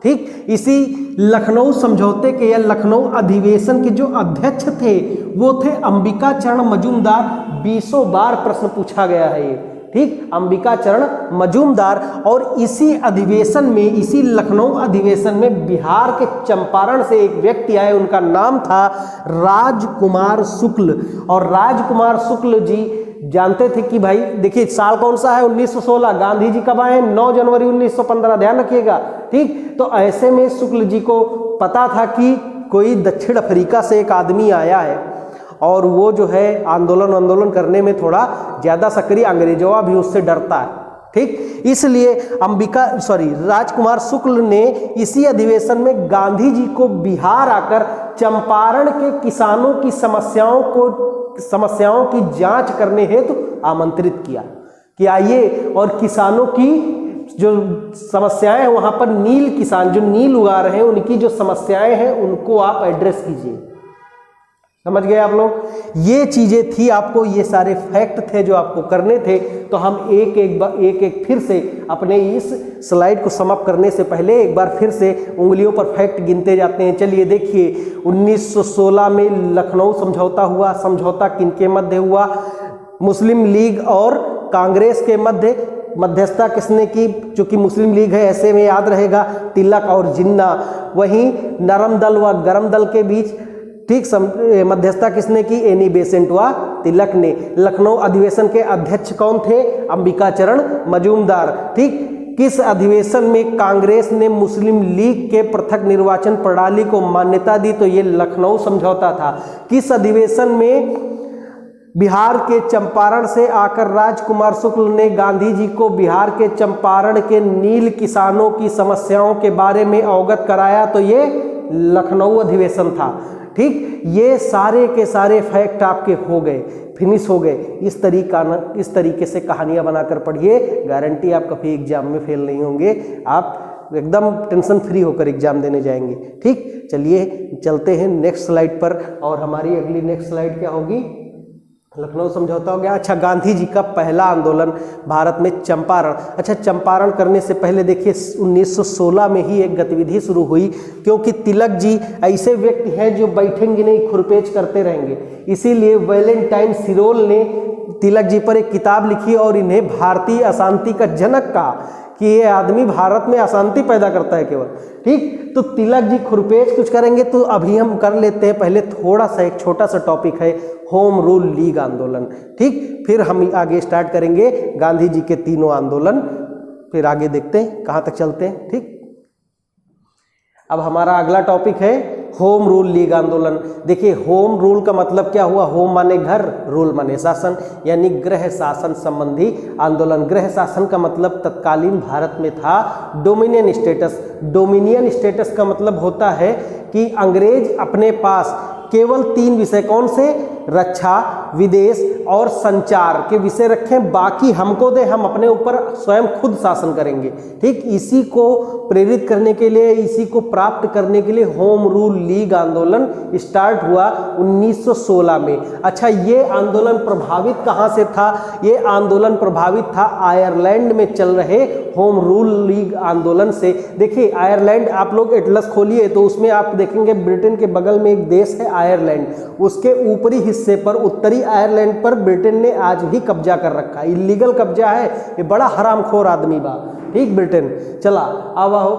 ठीक। इसी लखनऊ समझौते के या लखनऊ अधिवेशन के जो अध्यक्ष थे वो थे अंबिका चरण मजूमदार। 20 बार प्रश्न पूछा गया है ये, ठीक, अंबिका चरण मजूमदार। और इसी अधिवेशन में, इसी लखनऊ अधिवेशन में बिहार के चंपारण से एक व्यक्ति आए, उनका नाम था राजकुमार शुक्ल। और राजकुमार शुक्ल जी जानते थे कि भाई देखिए साल कौन सा है, 1916, गांधी जी कब आए, 9 जनवरी 1915, ध्यान रखिएगा, ठीक। तो ऐसे में शुक्ल जी को पता था कि कोई दक्षिण अफ्रीका से एक आदमी आया है और वो जो है आंदोलन करने में थोड़ा ज़्यादा सक्रिय, अंग्रेजों भी उससे डरता है, ठीक। इसलिए राजकुमार शुक्ल ने इसी अधिवेशन में गांधी जी को बिहार आकर चंपारण के किसानों की समस्याओं की जांच करने हेतु आमंत्रित किया कि आइए और किसानों की जो समस्याएं हैं वहां पर, नील किसान जो नील उगा रहे हैं उनकी जो समस्याएं हैं उनको आप एड्रेस कीजिए। समझ गए आप लोग? ये चीजें थी, आपको ये सारे फैक्ट थे जो आपको करने थे। तो हम एक फिर से अपने इस स्लाइड को समाप्त करने से पहले एक बार फिर से उंगलियों पर फैक्ट गिनते जाते हैं। चलिए देखिए, 1916 में लखनऊ समझौता हुआ। समझौता किनके मध्य हुआ? मुस्लिम लीग और कांग्रेस के मध्य। मध्यस्थता किसने की? चूंकि मुस्लिम लीग है ऐसे में याद रहेगा, तिलक और जिन्ना। वहीं नरम दल व गरम दल के बीच, ठीक, मध्यस्थता किसने की? एनी बेसेंट व तिलक ने। लखनऊ अधिवेशन के अध्यक्ष कौन थे? अंबिका चरण मजूमदार, ठीक। किस अधिवेशन में कांग्रेस ने मुस्लिम लीग के पृथक निर्वाचन प्रणाली को मान्यता दी? तो ये लखनऊ समझौता था। किस अधिवेशन में बिहार के चंपारण से आकर राजकुमार शुक्ल ने गांधी जी को बिहार के चंपारण के नील किसानों की समस्याओं के बारे में अवगत कराया? तो ये लखनऊ अधिवेशन था, ठीक। ये सारे के सारे फैक्ट आपके हो गए, फिनिश हो गए। इस तरीके से कहानियां बनाकर पढ़िए, गारंटी आप कभी एग्जाम में फेल नहीं होंगे, आप एकदम टेंशन फ्री होकर एग्जाम देने जाएंगे, ठीक। चलिए चलते हैं नेक्स्ट स्लाइड पर। और हमारी अगली नेक्स्ट स्लाइड क्या होगी? लखनऊ समझौता हो गया। अच्छा, गांधी जी का पहला आंदोलन भारत में चंपारण। अच्छा, चंपारण करने से पहले देखिए 1916 में ही एक गतिविधि शुरू हुई, क्योंकि तिलक जी ऐसे व्यक्ति हैं जो बैठेंगे नहीं, खुरपेच करते रहेंगे। इसीलिए वैलेंटाइन सिरोल ने तिलक जी पर एक किताब लिखी और इन्हें भारतीय अशांति का जनक कहा कि ये आदमी भारत में अशांति पैदा करता है केवल, ठीक। तो तिलक जी खुरपेच कुछ करेंगे, तो अभी हम कर लेते हैं पहले थोड़ा सा, एक छोटा सा टॉपिक है होम रूल लीग आंदोलन, ठीक। फिर हम आगे स्टार्ट करेंगे गांधी जी के तीनों आंदोलन, फिर आगे देखते हैं कहाँ तक चलते हैं, ठीक। अब हमारा अगला टॉपिक है होम रूल लीग आंदोलन। देखिए, होम रूल का मतलब क्या हुआ? होम माने घर, रूल माने शासन, यानी गृह शासन संबंधी आंदोलन। गृह शासन का मतलब तत्कालीन भारत में था डोमिनियन स्टेटस। डोमिनियन स्टेटस का मतलब होता है कि अंग्रेज अपने पास केवल 3 विषय, कौन से? रक्षा, विदेश और संचार के विषय रखें, बाकी हमको दे, हम अपने ऊपर स्वयं खुद शासन करेंगे, ठीक। इसी को प्रेरित करने के लिए, इसी को प्राप्त करने के लिए होम रूल लीग आंदोलन स्टार्ट हुआ 1916 में। अच्छा, ये आंदोलन प्रभावित कहाँ से था? ये आंदोलन प्रभावित था आयरलैंड में चल रहे होम रूल लीग आंदोलन से। देखिए, आयरलैंड, आप लोग एटलस खोलिए तो उसमें आप देखेंगे ब्रिटेन के बगल में एक देश है आयरलैंड, उसके ऊपरी हिस्से पर, उत्तरी आयरलैंड पर ब्रिटेन ने आज भी कब्जा कर रखा है। इलीगल कब्जा है, ये बड़ा हरामखोर आदमी बा, ठीक। ब्रिटेन चला। अब आओ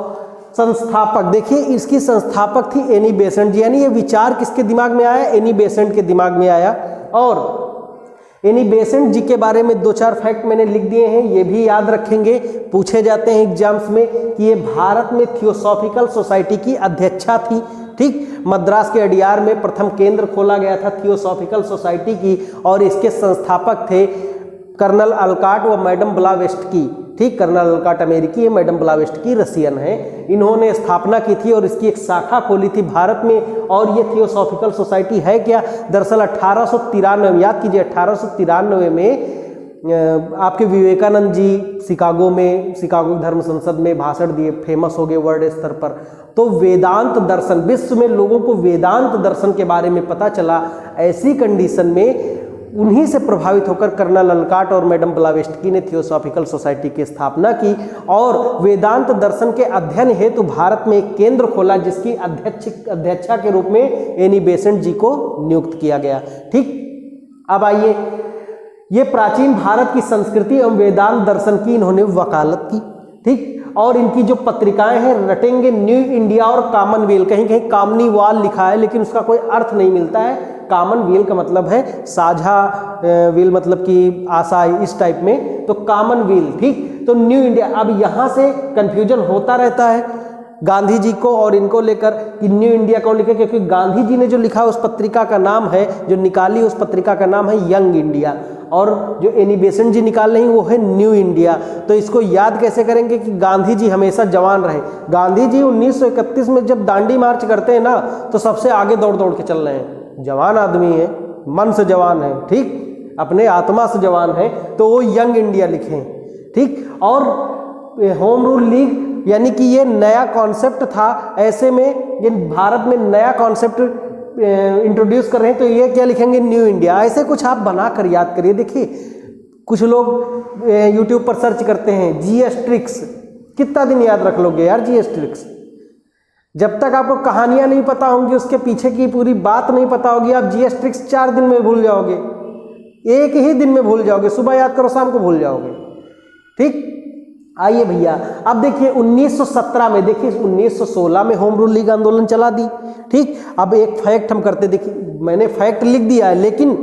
संस्थापक। देखिए, इसकी संस्थापक थी एनी बेसेंट जी, यानी ये विचार किसके दिमाग में आया? एनी बेसेंट के दिमाग में आया। और एनी बेसेंट जी के बारे में 2-4 फैक्ट मैंने लिख दिए हैं, ये भी याद रखेंगे, पूछे जाते हैं एग्जाम्स में कि ये भारत में थियोसॉफिकल सोसाइटी की अध्यक्षा थी, ठीक। मद्रास के अडियार में प्रथम केंद्र खोला गया था थियोसॉफिकल सोसाइटी की, और इसके संस्थापक थे कर्नल अलकाट व मैडम ब्लावेस्टकी, ठीक, कर्नल अलकाट अमेरिकी है, मैडम ब्लावेस्टकी रसियन है। इन्होंने स्थापना की थी और इसकी एक शाखा खोली थी भारत में। और ये थियोसॉफिकल सोसाइटी है क्या? दरअसल 1893, याद कीजिए 1893 में आपके विवेकानंद जी शिकागो धर्म संसद में भाषण दिए, फेमस हो गए वर्ल्ड स्तर पर। तो वेदांत दर्शन, विश्व में लोगों को वेदांत दर्शन के बारे में पता चला। ऐसी कंडीशन में उन्हीं से प्रभावित होकर कर्नल अलकाट और मैडम ब्लावेस्टकी ने थियोसॉफिकल सोसाइटी की स्थापना की और वेदांत दर्शन के अध्ययन हेतु भारत में एक केंद्र खोला, जिसकी अध्यक्षा के रूप में एनी बेसेंट जी को नियुक्त किया गया। ठीक, अब आइए, ये प्राचीन भारत की संस्कृति एवं वेदांत दर्शन की इन्होंने वकालत की। ठीक, और इनकी जो पत्रिकाएं हैं रटेंगे न्यू इंडिया और कॉमनवेल्थ, कहीं कहीं कॉमनीवाल लिखा है लेकिन उसका कोई अर्थ नहीं मिलता है। कॉमनवेल्थ का मतलब है साझा, वेल मतलब कि आशा, इस टाइप में, तो कॉमनवेल्थ। ठीक, तो न्यू इंडिया, अब यहाँ से कंफ्यूजन होता रहता है गांधी जी को और इनको लेकर कि न्यू इंडिया कौन लिखे, क्योंकि गांधी जी ने जो लिखा उस पत्रिका का नाम है, जो निकाली उस पत्रिका का नाम है यंग इंडिया, और जो एनी बेसेंट जी निकाल रही हैं वो है न्यू इंडिया। तो इसको याद कैसे करेंगे कि गांधी जी हमेशा जवान रहे। गांधी जी 1931 में जब दांडी मार्च करते हैं ना, तो सबसे आगे दौड़ दौड़ के चल रहे हैं, जवान आदमी है, मन से जवान है, ठीक, अपने आत्मा से जवान है, तो वो यंग इंडिया लिखें। ठीक, और होम रूल लीग यानी कि ये नया कॉन्सेप्ट था, ऐसे में ये भारत में नया कॉन्सेप्ट इंट्रोड्यूस कर रहे हैं, तो ये क्या लिखेंगे, न्यू इंडिया। ऐसे कुछ आप बनाकर याद करिए। देखिए कुछ लोग यूट्यूब पर सर्च करते हैं जीएस ट्रिक्स, कितना दिन याद रख लोगे यार जीएस ट्रिक्स? जब तक आपको कहानियां नहीं पता होंगी, उसके पीछे की पूरी बात नहीं पता होगी, आप जीएस ट्रिक्स 4 दिन में भूल जाओगे, एक ही दिन में भूल जाओगे, सुबह याद करो शाम को भूल जाओगे। ठीक, आइए भैया, अब देखिए 1917 में, देखिए 1916 में होम रूल लीग आंदोलन चला दी। ठीक, अब एक फैक्ट हम करते, देखिए मैंने फैक्ट लिख दिया है लेकिन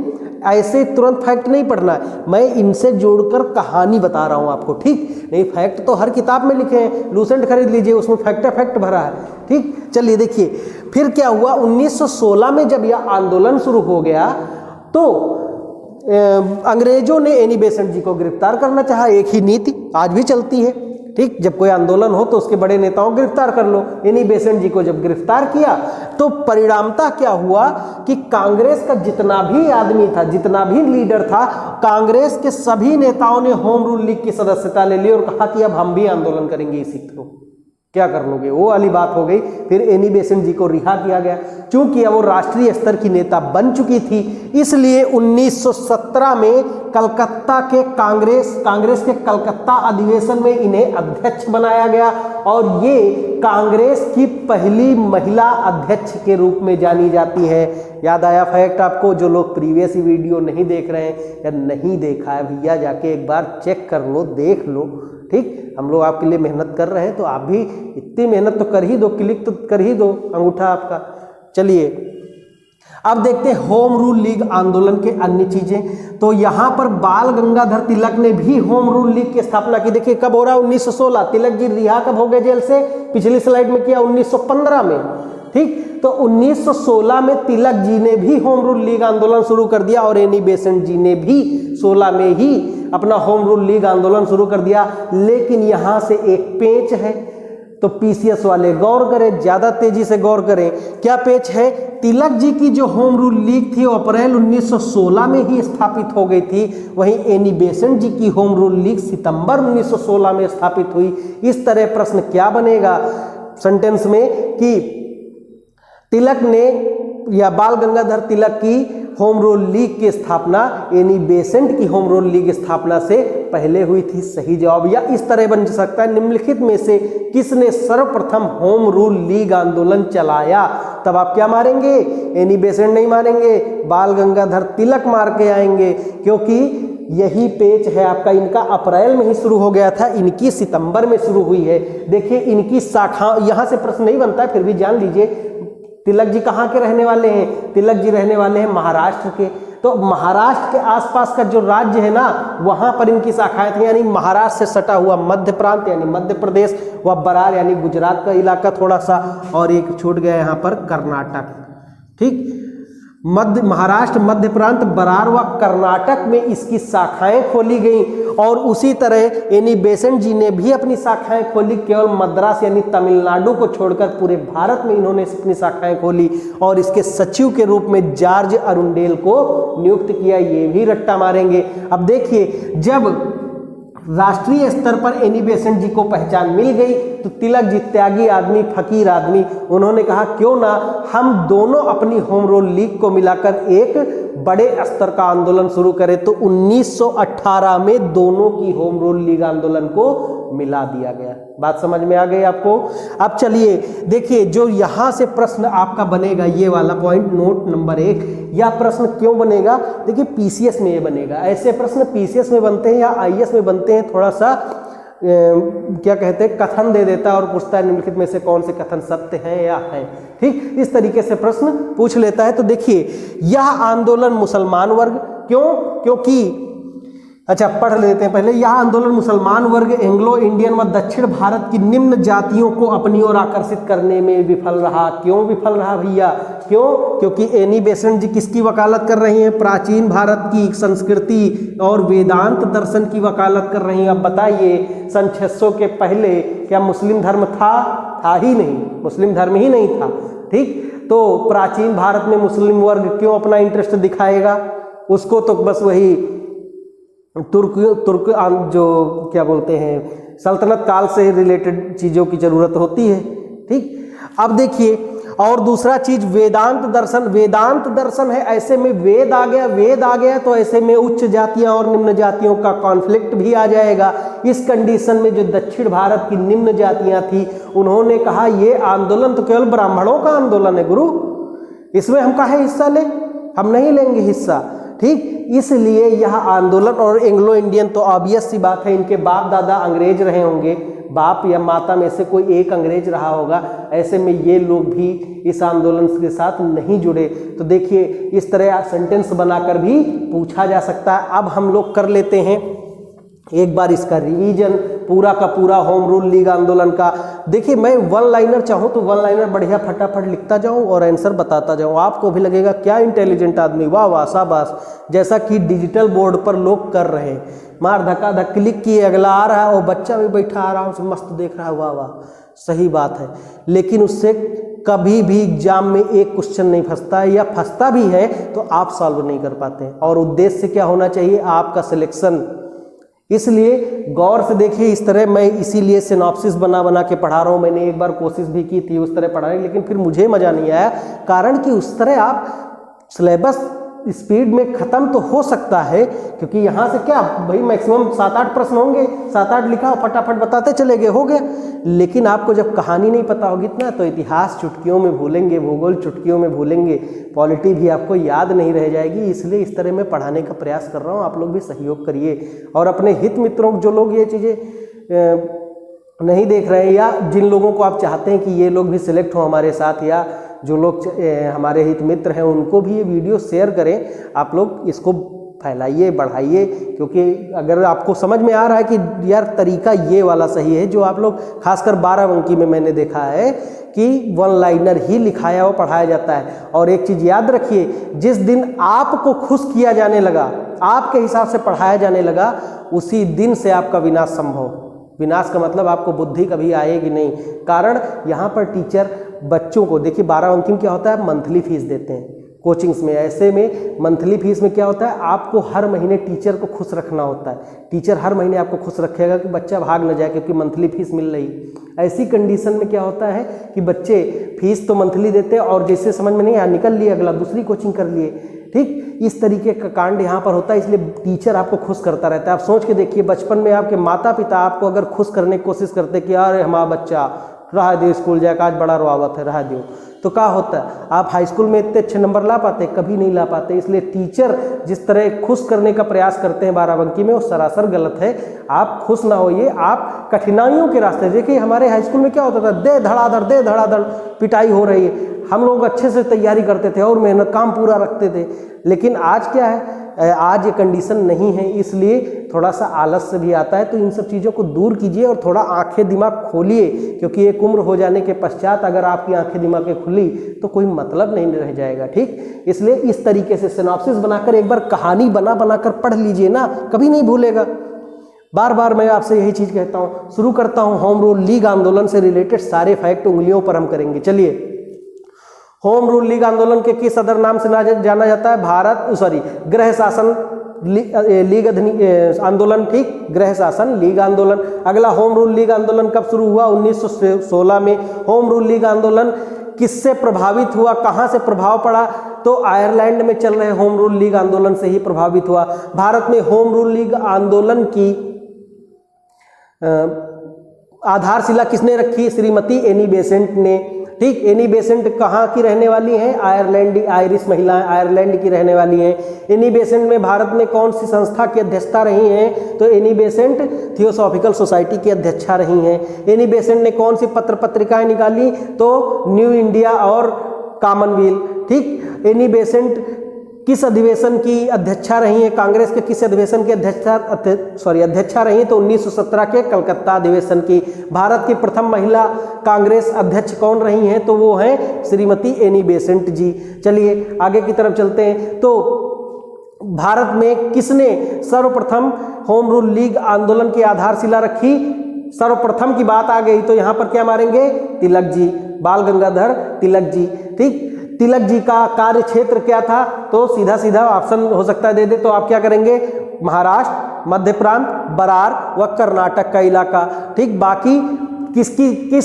ऐसे तुरंत फैक्ट नहीं पढ़ना है, मैं इनसे जोड़कर कहानी बता रहा हूं आपको। ठीक, नहीं फैक्ट तो हर किताब में लिखे हैं, लूसेंट खरीद लीजिए, उसमें फैक्ट भरा है। ठीक, चलिए देखिए फिर क्या हुआ। 1916 में जब यह आंदोलन शुरू हो गया तो अंग्रेजों ने एनी बेसेंट जी को गिरफ्तार करना चाहा। एक ही नीति आज भी चलती है। ठीक, जब कोई आंदोलन हो तो उसके बड़े नेताओं को गिरफ्तार कर लो। एनी बेसेंट जी को जब गिरफ्तार किया तो परिणामतः क्या हुआ कि कांग्रेस का जितना भी आदमी था, जितना भी लीडर था, कांग्रेस के सभी नेताओं ने होम रूल लीग की सदस्यता ले ली और कहा कि अब हम भी आंदोलन करेंगे इसी थ्रू। क्या कर लोगे, वो वाली बात हो गई। फिर एनी बेसेंट जी को रिहा किया गया, चूंकि वो राष्ट्रीय स्तर की नेता बन चुकी थी, इसलिए 1917 में कलकत्ता के कांग्रेस के कलकत्ता अधिवेशन में इन्हें अध्यक्ष बनाया गया और ये कांग्रेस की पहली महिला अध्यक्ष के रूप में जानी जाती है। याद आया फैक्ट आपको? जो लोग प्रीवियस वीडियो नहीं देख रहे हैं या नहीं देखा है भैया, जाके एक बार चेक कर लो, देख लो। ठीक, हम लोग आपके लिए मेहनत कर रहे हैं तो आप भी इतनी मेहनत तो कर ही दो, क्लिक तो कर ही दो अंगूठा आपका। चलिए अब देखते हैं होम रूल लीग आंदोलन के अन्य चीजें। तो यहाँ पर बाल गंगाधर तिलक ने भी होम रूल लीग की स्थापना की। देखिए कब हो रहा है, 1916। तिलक जी रिहा कब हो गए जेल से? पिछली स्लाइड में किया 1915 में। ठीक, तो 1916 में तिलक जी ने भी होम रूल लीग आंदोलन शुरू कर दिया और एनी बेसेंट जी ने भी 16 में ही अपना होम रूल लीग आंदोलन शुरू कर दिया। लेकिन यहां से एक पेच है, तो पीसीएस वाले गौर करें, ज्यादा तेजी से गौर करें। क्या पेच है? तिलक जी की जो होम रूल लीग थी वो अप्रैल 1916 में ही स्थापित हो गई थी, वहीं एनी बेसेंट जी की होम रूल लीग सितंबर 1916 में स्थापित हुई। इस तरह प्रश्न क्या बनेगा सेंटेंस में कि तिलक ने या बाल गंगाधर तिलक की होम रूल लीग की स्थापना एनी बेसेंट की होम रूल लीग स्थापना से पहले हुई थी। सही जवाब या इस तरह बन सकता है, निम्नलिखित में से किसने सर्वप्रथम होम रूल लीग आंदोलन चलाया? तब आप क्या मारेंगे? एनी बेसेंट नहीं मारेंगे, बाल गंगाधर तिलक मार के आएंगे, क्योंकि यही पेच है आपका। इनका अप्रैल में ही शुरू हो गया था, इनकी सितंबर में शुरू हुई है। देखिए इनकी शाखा, यहां से प्रश्न नहीं बनता है फिर भी जान लीजिए। तिलक जी कहाँ के रहने वाले हैं? तिलक जी रहने वाले हैं महाराष्ट्र के। तो महाराष्ट्र के आसपास का जो राज्य है ना, वहां पर इनकी शाखाएं थी, यानी महाराष्ट्र से सटा हुआ मध्य प्रांत यानी मध्य प्रदेश, व बरार यानी गुजरात का इलाका थोड़ा सा, और एक छूट गया यहाँ पर कर्नाटक। ठीक, महाराष्ट्र, मध्य प्रांत, बरार व कर्नाटक में इसकी शाखाएं खोली गई। और उसी तरह एनी बेसेंट जी ने भी अपनी शाखाएं खोली, केवल मद्रास यानी तमिलनाडु को छोड़कर पूरे भारत में इन्होंने अपनी शाखाएं खोली और इसके सचिव के रूप में जॉर्ज अरुंडेल को नियुक्त किया। ये भी रट्टा मारेंगे। अब देखिए, जब राष्ट्रीय स्तर पर एनी बेसेंट जी को पहचान मिल गई तो तिलक जी त्यागी आदमी, फकीर आदमी, उन्होंने कहा क्यों ना हम दोनों अपनी होम रूल लीग को मिलाकर एक बड़े स्तर का आंदोलन शुरू करें। तो 1918 में दोनों की होम रूल लीग आंदोलन को मिला दिया गया। बात समझ में आ गई आपको? अब चलिए देखिए, जो यहाँ से प्रश्न आपका बनेगा, ये वाला पॉइंट नोट नंबर 1, यह प्रश्न क्यों बनेगा? देखिए पीसीएस में ये बनेगा। ऐसे प्रश्न पीसीएस में बनते हैं या आईएएस में बनते हैं, थोड़ा सा क्या कहते हैं, कथन दे देता है और पूछता है निम्नलिखित में से कौन से कथन सत्य हैं या है। ठीक, इस तरीके से प्रश्न पूछ लेता है। तो देखिए, यह आंदोलन मुसलमान वर्ग, क्योंकि अच्छा पढ़ लेते हैं पहले। यह आंदोलन मुसलमान वर्ग, एंग्लो इंडियन व दक्षिण भारत की निम्न जातियों को अपनी ओर आकर्षित करने में विफल रहा। क्यों विफल रहा भैया? क्यों? क्योंकि एनी बेसेंट जी किसकी वकालत कर रही हैं? प्राचीन भारत की संस्कृति और वेदांत दर्शन की वकालत कर रही हैं। अब बताइए, सन 600 के पहले क्या मुस्लिम धर्म था ही नहीं, मुस्लिम धर्म ही नहीं था। ठीक, तो प्राचीन भारत में मुस्लिम वर्ग क्यों अपना इंटरेस्ट दिखाएगा? उसको तो बस वही तुर्क जो क्या बोलते हैं, सल्तनत काल से रिलेटेड चीज़ों की ज़रूरत होती है। ठीक, अब देखिए, और दूसरा चीज वेदांत दर्शन है। ऐसे में वेद आ गया तो ऐसे में उच्च जातियां और निम्न जातियों का कॉन्फ्लिक्ट भी आ जाएगा। इस कंडीशन में जो दक्षिण भारत की निम्न जातियां थी, उन्होंने कहा ये आंदोलन तो केवल ब्राह्मणों का आंदोलन है गुरु, इसमें हम काहे हिस्सा लें, हम नहीं लेंगे हिस्सा। ठीक, इसलिए यह आंदोलन, और एंग्लो इंडियन तो ऑब्वियस सी बात है, इनके बाप दादा अंग्रेज रहे होंगे, बाप या माता में से कोई एक अंग्रेज रहा होगा, ऐसे में ये लोग भी इस आंदोलन के साथ नहीं जुड़े। तो देखिए, इस तरह सेंटेंस बनाकर भी पूछा जा सकता है। अब हम लोग कर लेते हैं एक बार इसका रिवीजन पूरा का पूरा होम रूल लीग आंदोलन का। देखिए, मैं वन लाइनर चाहूँ तो वन लाइनर बढ़िया फटाफट लिखता जाऊँ और आंसर बताता जाऊँ, आपको भी लगेगा क्या इंटेलिजेंट आदमी, वाह वाह शाबाश, जैसा कि डिजिटल बोर्ड पर लोग कर रहे हैं। मार धक्का धक क्लिक किए, अगला आ रहा है और बच्चा भी बैठा आराम से मस्त देख रहा है, वाह वाह, सही बात है। लेकिन उससे कभी भी एग्जाम में एक क्वेश्चन नहीं फंसता है, या फंसता भी है तो आप सॉल्व नहीं कर पाते। और उद्देश्य क्या होना चाहिए? आपका सिलेक्शन। इसलिए गौर से देखिए, इस तरह मैं इसीलिए सिनॉप्सिस बना के पढ़ा रहा हूँ। मैंने एक बार कोशिश भी की थी उस तरह पढ़ाने, लेकिन फिर मुझे मज़ा नहीं आया, कारण कि उस तरह आप सिलेबस स्पीड में ख़त्म तो हो सकता है, क्योंकि यहाँ से क्या भाई मैक्सिमम 7-8 प्रश्न होंगे, 7-8 लिखा फटाफट बताते चले गए, हो गया। लेकिन आपको जब कहानी नहीं पता होगी इतना, तो इतिहास चुटकियों में भूलेंगे, भूगोल चुटकियों में भूलेंगे, पॉलिटी भी आपको याद नहीं रह जाएगी। इसलिए इस तरह मैं पढ़ाने का प्रयास कर रहा हूँ, आप लोग भी सहयोग करिए। और अपने हित मित्रों, जो लोग ये चीज़ें नहीं देख रहे हैं, या जिन लोगों को आप चाहते हैं कि ये लोग भी सिलेक्ट हो हमारे साथ, या जो लोग हमारे हित मित्र हैं, उनको भी ये वीडियो शेयर करें। आप लोग इसको फैलाइए, बढ़ाइए, क्योंकि अगर आपको समझ में आ रहा है कि यार तरीका ये वाला सही है, जो आप लोग खासकर 12 अंकी में मैंने देखा है कि वन लाइनर ही लिखाया और पढ़ाया जाता है। और एक चीज़ याद रखिए, जिस दिन आपको खुश किया जाने लगा, आपके हिसाब से पढ़ाया जाने लगा, उसी दिन से आपका विनाश संभव। विनाश का मतलब आपको बुद्धि कभी आएगी नहीं। कारण यहाँ पर टीचर बच्चों को, देखिए 12 अंक में क्या होता है, मंथली फीस देते हैं कोचिंग्स में। ऐसे में मंथली फीस में क्या होता है, आपको हर महीने टीचर को खुश रखना होता है। टीचर हर महीने आपको खुश रखेगा कि बच्चा भाग न जाए, क्योंकि मंथली फीस मिल रही। ऐसी कंडीशन में क्या होता है कि बच्चे फीस तो मंथली देते हैं, और जैसे समझ में नहीं आया निकल लिए, अगला दूसरी कोचिंग कर लिए। ठीक, इस तरीके का कांड यहाँ पर होता है। इसलिए टीचर आपको खुश करता रहता है। आप सोच के देखिए, बचपन में आपके माता पिता आपको अगर खुश करने की कोशिश करते कि अरे हमारा बच्चा रहा दे स्कूल जाकर, आज बड़ा रोआवत है, रहा दो, तो क्या होता है, आप हाई स्कूल में इतने अच्छे नंबर ला पाते? कभी नहीं ला पाते। इसलिए टीचर जिस तरह खुश करने का प्रयास करते हैं 12 अंकी में, वो सरासर गलत है। आप खुश ना होइए, आप कठिनाइयों के रास्ते। देखिए हमारे हाई स्कूल में क्या होता था, दे धड़ाधड़ पिटाई हो रही है, हम लोग अच्छे से तैयारी करते थे और मेहनत काम पूरा रखते थे। लेकिन आज क्या है, आज ये कंडीशन नहीं है। इसलिए थोड़ा सा आलस से भी आता है, तो इन सब चीज़ों को दूर कीजिए और थोड़ा आंखें दिमाग खोलिए, क्योंकि एक उम्र हो जाने के पश्चात अगर आपकी आंखें दिमाग खुली तो कोई मतलब नहीं रह जाएगा। ठीक, इसलिए इस तरीके से सिनॉप्सिस बनाकर एक बार कहानी बना बनाकर पढ़ लीजिए ना, कभी नहीं भूलेगा। बार बार मैं आपसे यही चीज़ कहता हूँ। शुरू करता हूँ होम रूल लीग आंदोलन से रिलेटेड सारे फैक्ट उंगलियों पर हम करेंगे। चलिए, होम रूल लीग आंदोलन के किस सदर नाम से जाना जाता है? गृह शासन लीग आंदोलन। ठीक, गृह शासन लीग आंदोलन। अगला, होम रूल लीग आंदोलन कब शुरू हुआ? 1916 में। होम रूल लीग आंदोलन किससे प्रभावित हुआ, कहाँ से प्रभाव पड़ा? तो आयरलैंड में चल रहे होम रूल लीग आंदोलन से ही प्रभावित हुआ। भारत में होम रूल लीग आंदोलन की आधारशिला किसने रखी? श्रीमती एनी बेसेंट ने। ठीक, एनी बेसेंट कहाँ की रहने वाली हैं? आयरिश महिलाएं, आयरलैंड की रहने वाली हैं। एनी बेसेंट में भारत में कौन सी संस्था की अध्यक्षता रही हैं? तो एनी बेसेंट थियोसॉफिकल सोसाइटी की अध्यक्षा रही हैं। एनी बेसेंट ने कौन सी पत्र पत्रिकाएं निकाली? तो न्यू इंडिया और कॉमनवेल्थ। ठीक, एनी बेसेंट किस अधिवेशन की अध्यक्षा रही है? कांग्रेस के किस अधिवेशन की अध्यक्षा रही है? तो 1917 के कलकत्ता अधिवेशन की। भारत की प्रथम महिला कांग्रेस अध्यक्ष कौन रही हैं? तो वो हैं श्रीमती एनी बेसेंट जी। चलिए आगे की तरफ चलते हैं। तो भारत में किसने सर्वप्रथम होम रूल लीग आंदोलन की आधारशिला रखी? सर्वप्रथम की बात आ गई तो यहाँ पर क्या मारेंगे? तिलक जी, बाल गंगाधर तिलक जी। ठीक, तिलक जी का कार्य क्षेत्र क्या था? तो सीधा सीधा ऑप्शन हो सकता है दे दे, तो आप क्या करेंगे? महाराष्ट्र, मध्य प्रांत, बरार व कर्नाटक का इलाका। ठीक, बाकी किसके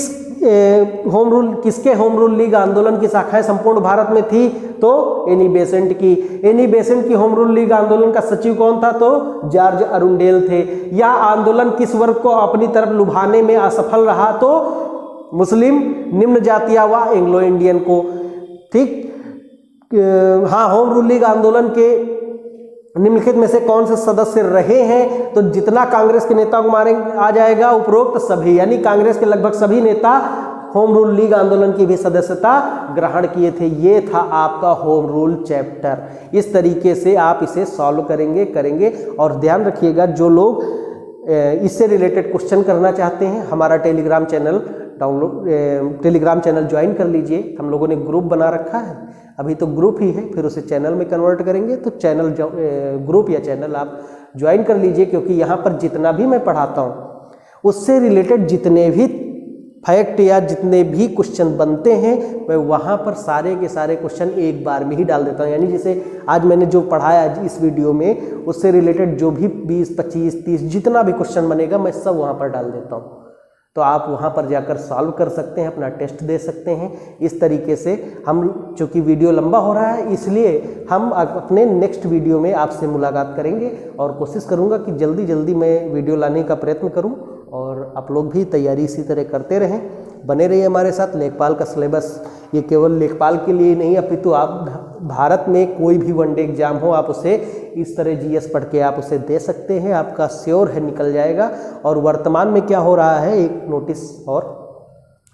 होम रूल लीग आंदोलन की शाखाएं संपूर्ण भारत में थी? तो एनी बेसेंट की। एनी बेसेंट की होम रूल लीग आंदोलन का सचिव कौन था? तो जॉर्ज अरुंडेल थे। यह आंदोलन किस वर्ग को अपनी तरफ लुभाने में असफल रहा? तो मुस्लिम, निम्न जातिया व एंग्लो इंडियन को। ठीक, हाँ, होम रूल लीग आंदोलन के निम्नलिखित में से कौन से सदस्य रहे हैं? तो जितना कांग्रेस के नेता को मारेंगे आ जाएगा उपरोक्त सभी, यानी कांग्रेस के लगभग सभी नेता होम रूल लीग आंदोलन की भी सदस्यता ग्रहण किए थे। ये था आपका होम रूल चैप्टर। इस तरीके से आप इसे सॉल्व करेंगे। और ध्यान रखिएगा, जो लोग इससे रिलेटेड क्वेश्चन करना चाहते हैं, हमारा टेलीग्राम चैनल ज्वाइन कर लीजिए। हम लोगों ने ग्रुप बना रखा है, अभी तो ग्रुप ही है, फिर उसे चैनल में कन्वर्ट करेंगे। तो ग्रुप या चैनल आप ज्वाइन कर लीजिए, क्योंकि यहाँ पर जितना भी मैं पढ़ाता हूँ उससे रिलेटेड जितने भी फैक्ट या जितने भी क्वेश्चन बनते हैं, मैं वहाँ पर सारे के सारे क्वेश्चन एक बार में ही डाल देता हूँ। यानी जैसे आज मैंने जो पढ़ाया इस वीडियो में, उससे रिलेटेड जो भी 20, 25, 30 जितना भी क्वेश्चन बनेगा, मैं सब वहाँ पर डाल देता हूँ। तो आप वहाँ पर जाकर सॉल्व कर सकते हैं, अपना टेस्ट दे सकते हैं। इस तरीके से हम, चूँकि वीडियो लंबा हो रहा है, इसलिए हम अपने नेक्स्ट वीडियो में आपसे मुलाकात करेंगे और कोशिश करूँगा कि जल्दी जल्दी मैं वीडियो लाने का प्रयत्न करूँ। और आप लोग भी तैयारी इसी तरह करते रहें, बने रहिए हमारे साथ। लेखपाल का सिलेबस ये केवल लेखपाल के लिए नहीं, अपितु आप भारत में कोई भी वनडे एग्जाम हो, आप उसे इस तरह जीएस पढ़ के आप उसे दे सकते हैं। आपका श्योर है निकल जाएगा। और वर्तमान में क्या हो रहा है, एक नोटिस और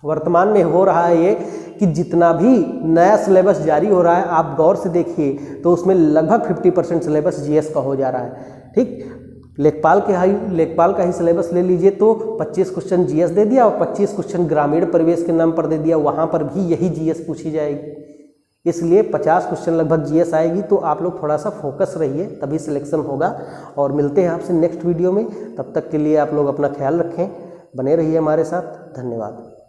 वर्तमान में हो रहा है ये कि जितना भी नया सिलेबस जारी हो रहा है, आप गौर से देखिए तो उसमें लगभग 50% सिलेबस जीएस का हो जा रहा है। ठीक, लेखपाल का ही सिलेबस ले लीजिए तो 25 क्वेश्चन जीएस दे दिया और 25 क्वेश्चन ग्रामीण परिवेश के नाम पर दे दिया, वहाँ पर भी यही जीएस पूछी जाएगी। इसलिए 50 क्वेश्चन लगभग जीएस आएगी। तो आप लोग थोड़ा सा फोकस रहिए, तभी सिलेक्शन होगा। और मिलते हैं आपसे नेक्स्ट वीडियो में। तब तक के लिए आप लोग अपना ख्याल रखें, बने रहिए हमारे साथ। धन्यवाद।